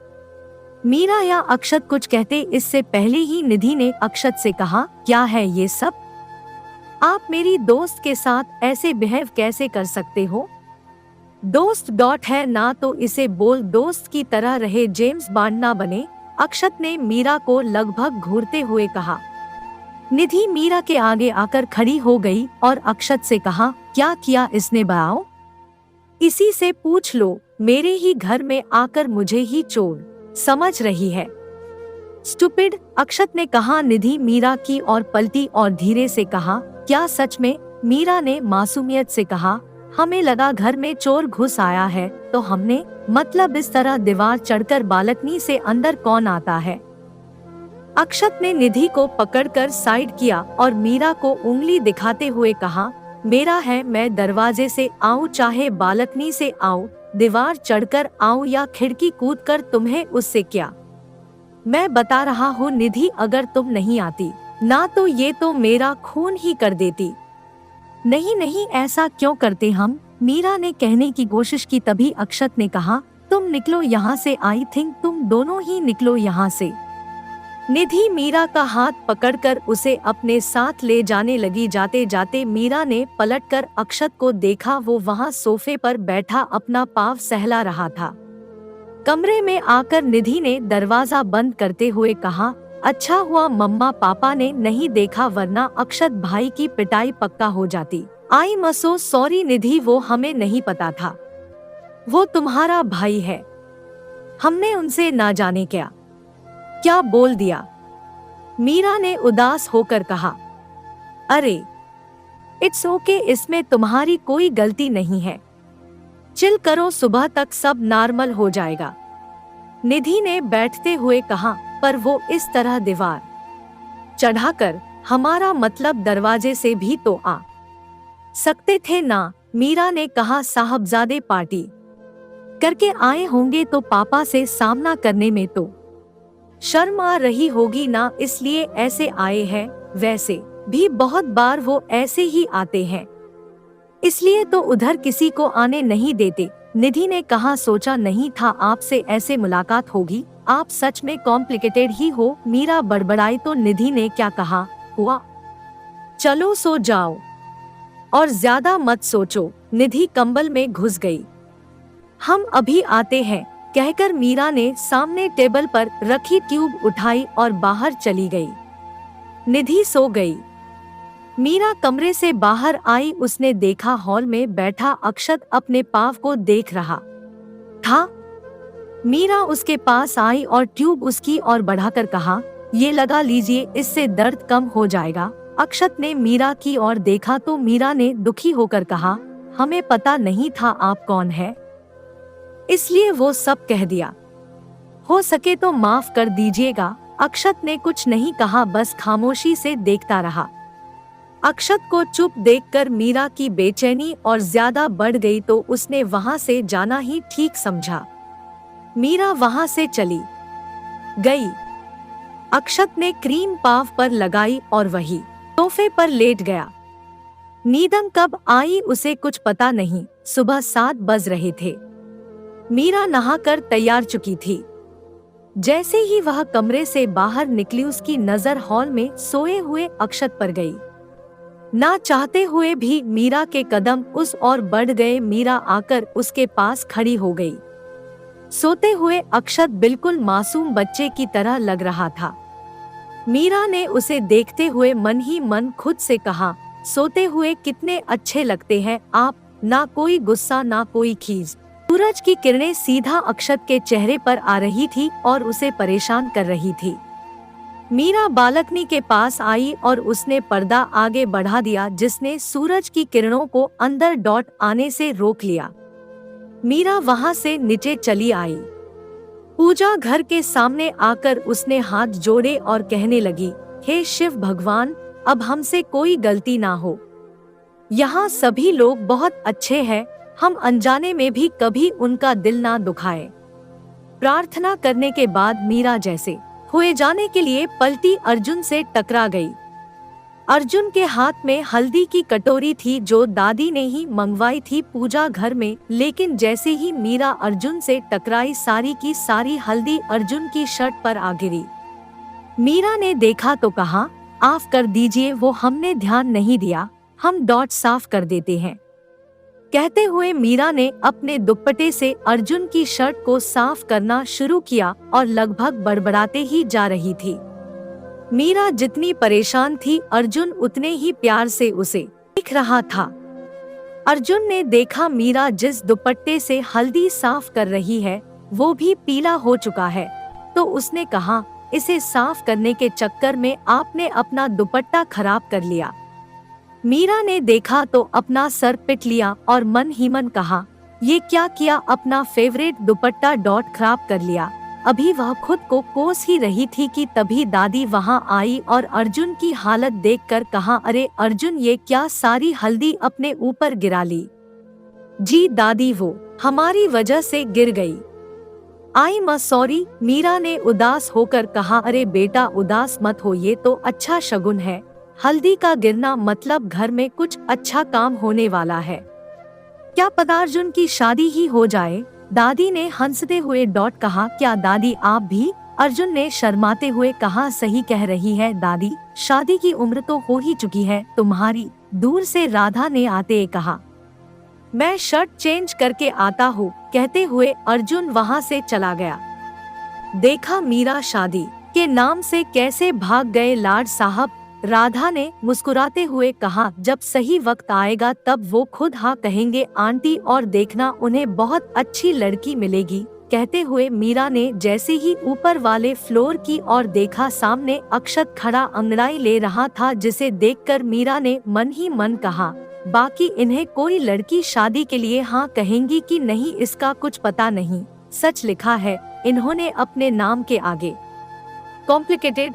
मीरा या अक्षत कुछ कहते इससे पहले ही निधि ने अक्षत से कहा, क्या है ये सब? आप मेरी दोस्त के साथ ऐसे बिहेव कैसे कर सकते हो? दोस्त डॉट है ना, तो इसे बोल दोस्त की तरह रहे, जेम्स बॉन्ड ना बने। अक्षत ने मीरा को लगभग घूरते हुए कहा। निधि मीरा के आगे आकर खड़ी हो गई और अक्षत से कहा, क्या किया इसने बताओ? इसी से पूछ लो। मेरे ही घर में आकर मुझे ही चोर समझ रही है। स्टूपिड, अक्षत ने कहा। निधि मीरा की ओर पलटी और धीरे से कहा, क्या सच में? मीरा ने मासूमियत से कहा, हमें लगा घर में चोर घुस आया है तो हमने, मतलब इस तरह दीवार चढ़कर बालकनी से अंदर कौन आता है? अक्षत ने निधि को पकड़कर साइड किया और मीरा को उंगली दिखाते हुए कहा, मेरा है, मैं दरवाजे से आऊं चाहे बालकनी से आऊं, दीवार चढ़कर आऊं या खिड़की कूदकर, तुम्हें उससे क्या। मैं बता रहा हूँ निधि, अगर तुम नहीं आती ना तो ये तो मेरा खून ही कर देती। नहीं नहीं, ऐसा क्यों करते हम, मीरा ने कहने की कोशिश की। तभी अक्षत ने कहा, तुम निकलो यहाँ से, आई थिंक तुम दोनों ही निकलो यहाँ से। निधि मीरा का हाथ पकड़कर उसे अपने साथ ले जाने लगी। जाते जाते मीरा ने पलटकर अक्षत को देखा, वो वहाँ सोफे पर बैठा अपना पाँव सहला रहा था। कमरे में आकर निधि ने दरवाजा बंद करते हुए कहा, अच्छा हुआ मम्मा पापा ने नहीं देखा, वरना अक्षत भाई की पिटाई पक्का हो जाती। आई एम सो सॉरी निधि, वो हमें नहीं पता था, वो तुम्हारा भाई है, हमने उनसे ना जाने क्या क्या बोल दिया। मीरा ने उदास होकर कहा, अरे इट्स ओके, इसमें तुम्हारी कोई गलती नहीं है, चिल करो, सुबह तक सब नॉर्मल हो जाएगा। निधि ने बैठते हुए कहा, पर वो इस तरह दीवार चढ़ाकर, हमारा मतलब दरवाजे से भी तो आ सकते थे ना। मीरा ने कहा, साहबजादे पार्टी करके आए होंगे तो पापा से सामना करने में तो शर्म आ रही होगी ना, इसलिए ऐसे आए हैं। वैसे भी बहुत बार वो ऐसे ही आते हैं, इसलिए तो उधर किसी को आने नहीं देते। निधि ने कहा, सोचा नहीं था आपसे ऐसे मुलाकात होगी, आप सच में कॉम्प्लिकेटेड ही हो। मीरा बड़बड़ाई तो निधि ने क्या कहा हुआ, चलो सो जाओ और ज्यादा मत सोचो। निधि कंबल में घुस गई। हम अभी आते हैं कहकर मीरा ने सामने टेबल पर रखी ट्यूब उठाई और बाहर चली गई। निधि सो गई। मीरा कमरे से बाहर आई, उसने देखा हॉल में बैठा अक्षत अपने पाँव को देख रहा था। मीरा उसके पास आई और ट्यूब उसकी ओर बढ़ाकर कहा, ये लगा लीजिए, इससे दर्द कम हो जाएगा। अक्षत ने मीरा की ओर देखा तो मीरा ने दुखी होकर कहा, हमें पता नहीं था आप कौन है, इसलिए वो सब कह दिया, हो सके तो माफ कर दीजिएगा। अक्षत ने कुछ नहीं कहा, बस खामोशी से देखता रहा। अक्षत को चुप देखकर मीरा की बेचैनी और ज्यादा बढ़ गई तो उसने वहां से जाना ही ठीक समझा। मीरा वहां से चली गई। अक्षत ने क्रीम पाव पर लगाई और वही सोफे पर लेट गया। नींद कब आई उसे कुछ पता नहीं। सुबह 7 बज रहे थे। मीरा नहाकर तैयार चुकी थी। जैसे ही वह कमरे से बाहर निकली उसकी नजर हॉल में सोए हुए अक्षत पर गई। ना चाहते हुए भी मीरा के कदम उस ओर बढ़ गए। मीरा आकर उसके पास खड़ी हो गई। सोते हुए अक्षत बिल्कुल मासूम बच्चे की तरह लग रहा था। मीरा ने उसे देखते हुए मन ही मन खुद से कहा, सोते हुए कितने अच्छे लगते हैं आप, ना कोई गुस्सा ना कोई खीज। सूरज की किरणें सीधा अक्षत के चेहरे पर आ रही थी और उसे परेशान कर रही थी। मीरा बालकनी के पास आई और उसने पर्दा आगे बढ़ा दिया, जिसने सूरज की किरणों को अंदर डॉट आने से रोक लिया। मीरा वहां से नीचे चली आई। पूजा घर के सामने आकर उसने हाथ जोड़े और कहने लगी, हे शिव भगवान, अब हमसे कोई गलती ना हो। यहाँ सभी लोग बहुत अच्छे हैं, हम अनजाने में भी कभी उनका दिल ना दुखाए। प्रार्थना करने के बाद मीरा जैसे हुए जाने के लिए पलटी अर्जुन से टकरा गई। अर्जुन के हाथ में हल्दी की कटोरी थी जो दादी ने ही मंगवाई थी पूजा घर में, लेकिन जैसे ही मीरा अर्जुन से टकराई सारी की सारी हल्दी अर्जुन की शर्ट पर आ गिरी। मीरा ने देखा तो कहा, माफ कर दीजिए, वो हमने ध्यान नहीं दिया, हम डॉट साफ कर देते हैं। कहते हुए मीरा ने अपने दुपट्टे से अर्जुन की शर्ट को साफ करना शुरू किया और लगभग बड़बड़ाते ही जा रही थी। मीरा जितनी परेशान थी, अर्जुन उतने ही प्यार से उसे देख रहा था। अर्जुन ने देखा मीरा जिस दुपट्टे से हल्दी साफ कर रही है वो भी पीला हो चुका है, तो उसने कहा, इसे साफ करने के चक्कर में आपने अपना दुपट्टा खराब कर लिया। मीरा ने देखा तो अपना सर पिट लिया और मन ही मन कहा, ये क्या किया, अपना फेवरेट दुपट्टा डॉट खराब कर लिया। अभी वह खुद को कोस ही रही थी कि तभी दादी वहां आई और अर्जुन की हालत देखकर कहा, अरे अर्जुन, ये क्या सारी हल्दी अपने ऊपर गिरा ली? जी दादी, वो हमारी वजह से गिर गई। आई एम सॉरी, मीरा ने उदास होकर कहा। अरे बेटा उदास मत हो, ये तो अच्छा शगुन है। हल्दी का गिरना मतलब घर में कुछ अच्छा काम होने वाला है। क्या पता अर्जुन की शादी ही हो जाए? दादी ने हंसते हुए कहा। क्या दादी आप भी? अर्जुन ने शर्माते हुए कहा, सही कह रही है दादी, शादी की उम्र तो हो ही चुकी है तुम्हारी। दूर से राधा ने आते कहा, मैं शर्ट चेंज करके आता हूँ। कहते हुए अर्जुन वहाँ से चला गया। देखा मीरा शादी के नाम से कैसे भाग गए लाड साहब, राधा ने मुस्कुराते हुए कहा। जब सही वक्त आएगा तब वो खुद हाँ कहेंगे आंटी, और देखना उन्हें बहुत अच्छी लड़की मिलेगी। कहते हुए मीरा ने जैसे ही ऊपर वाले फ्लोर की ओर देखा, सामने अक्षत खड़ा अंगड़ाई ले रहा था, जिसे देखकर मीरा ने मन ही मन कहा, बाकी इन्हें कोई लड़की शादी के लिए हाँ कहेंगी कि नहीं इसका कुछ पता नहीं। सच लिखा है इन्होंने अपने नाम के आगे। कॉम्प्लिकेटेड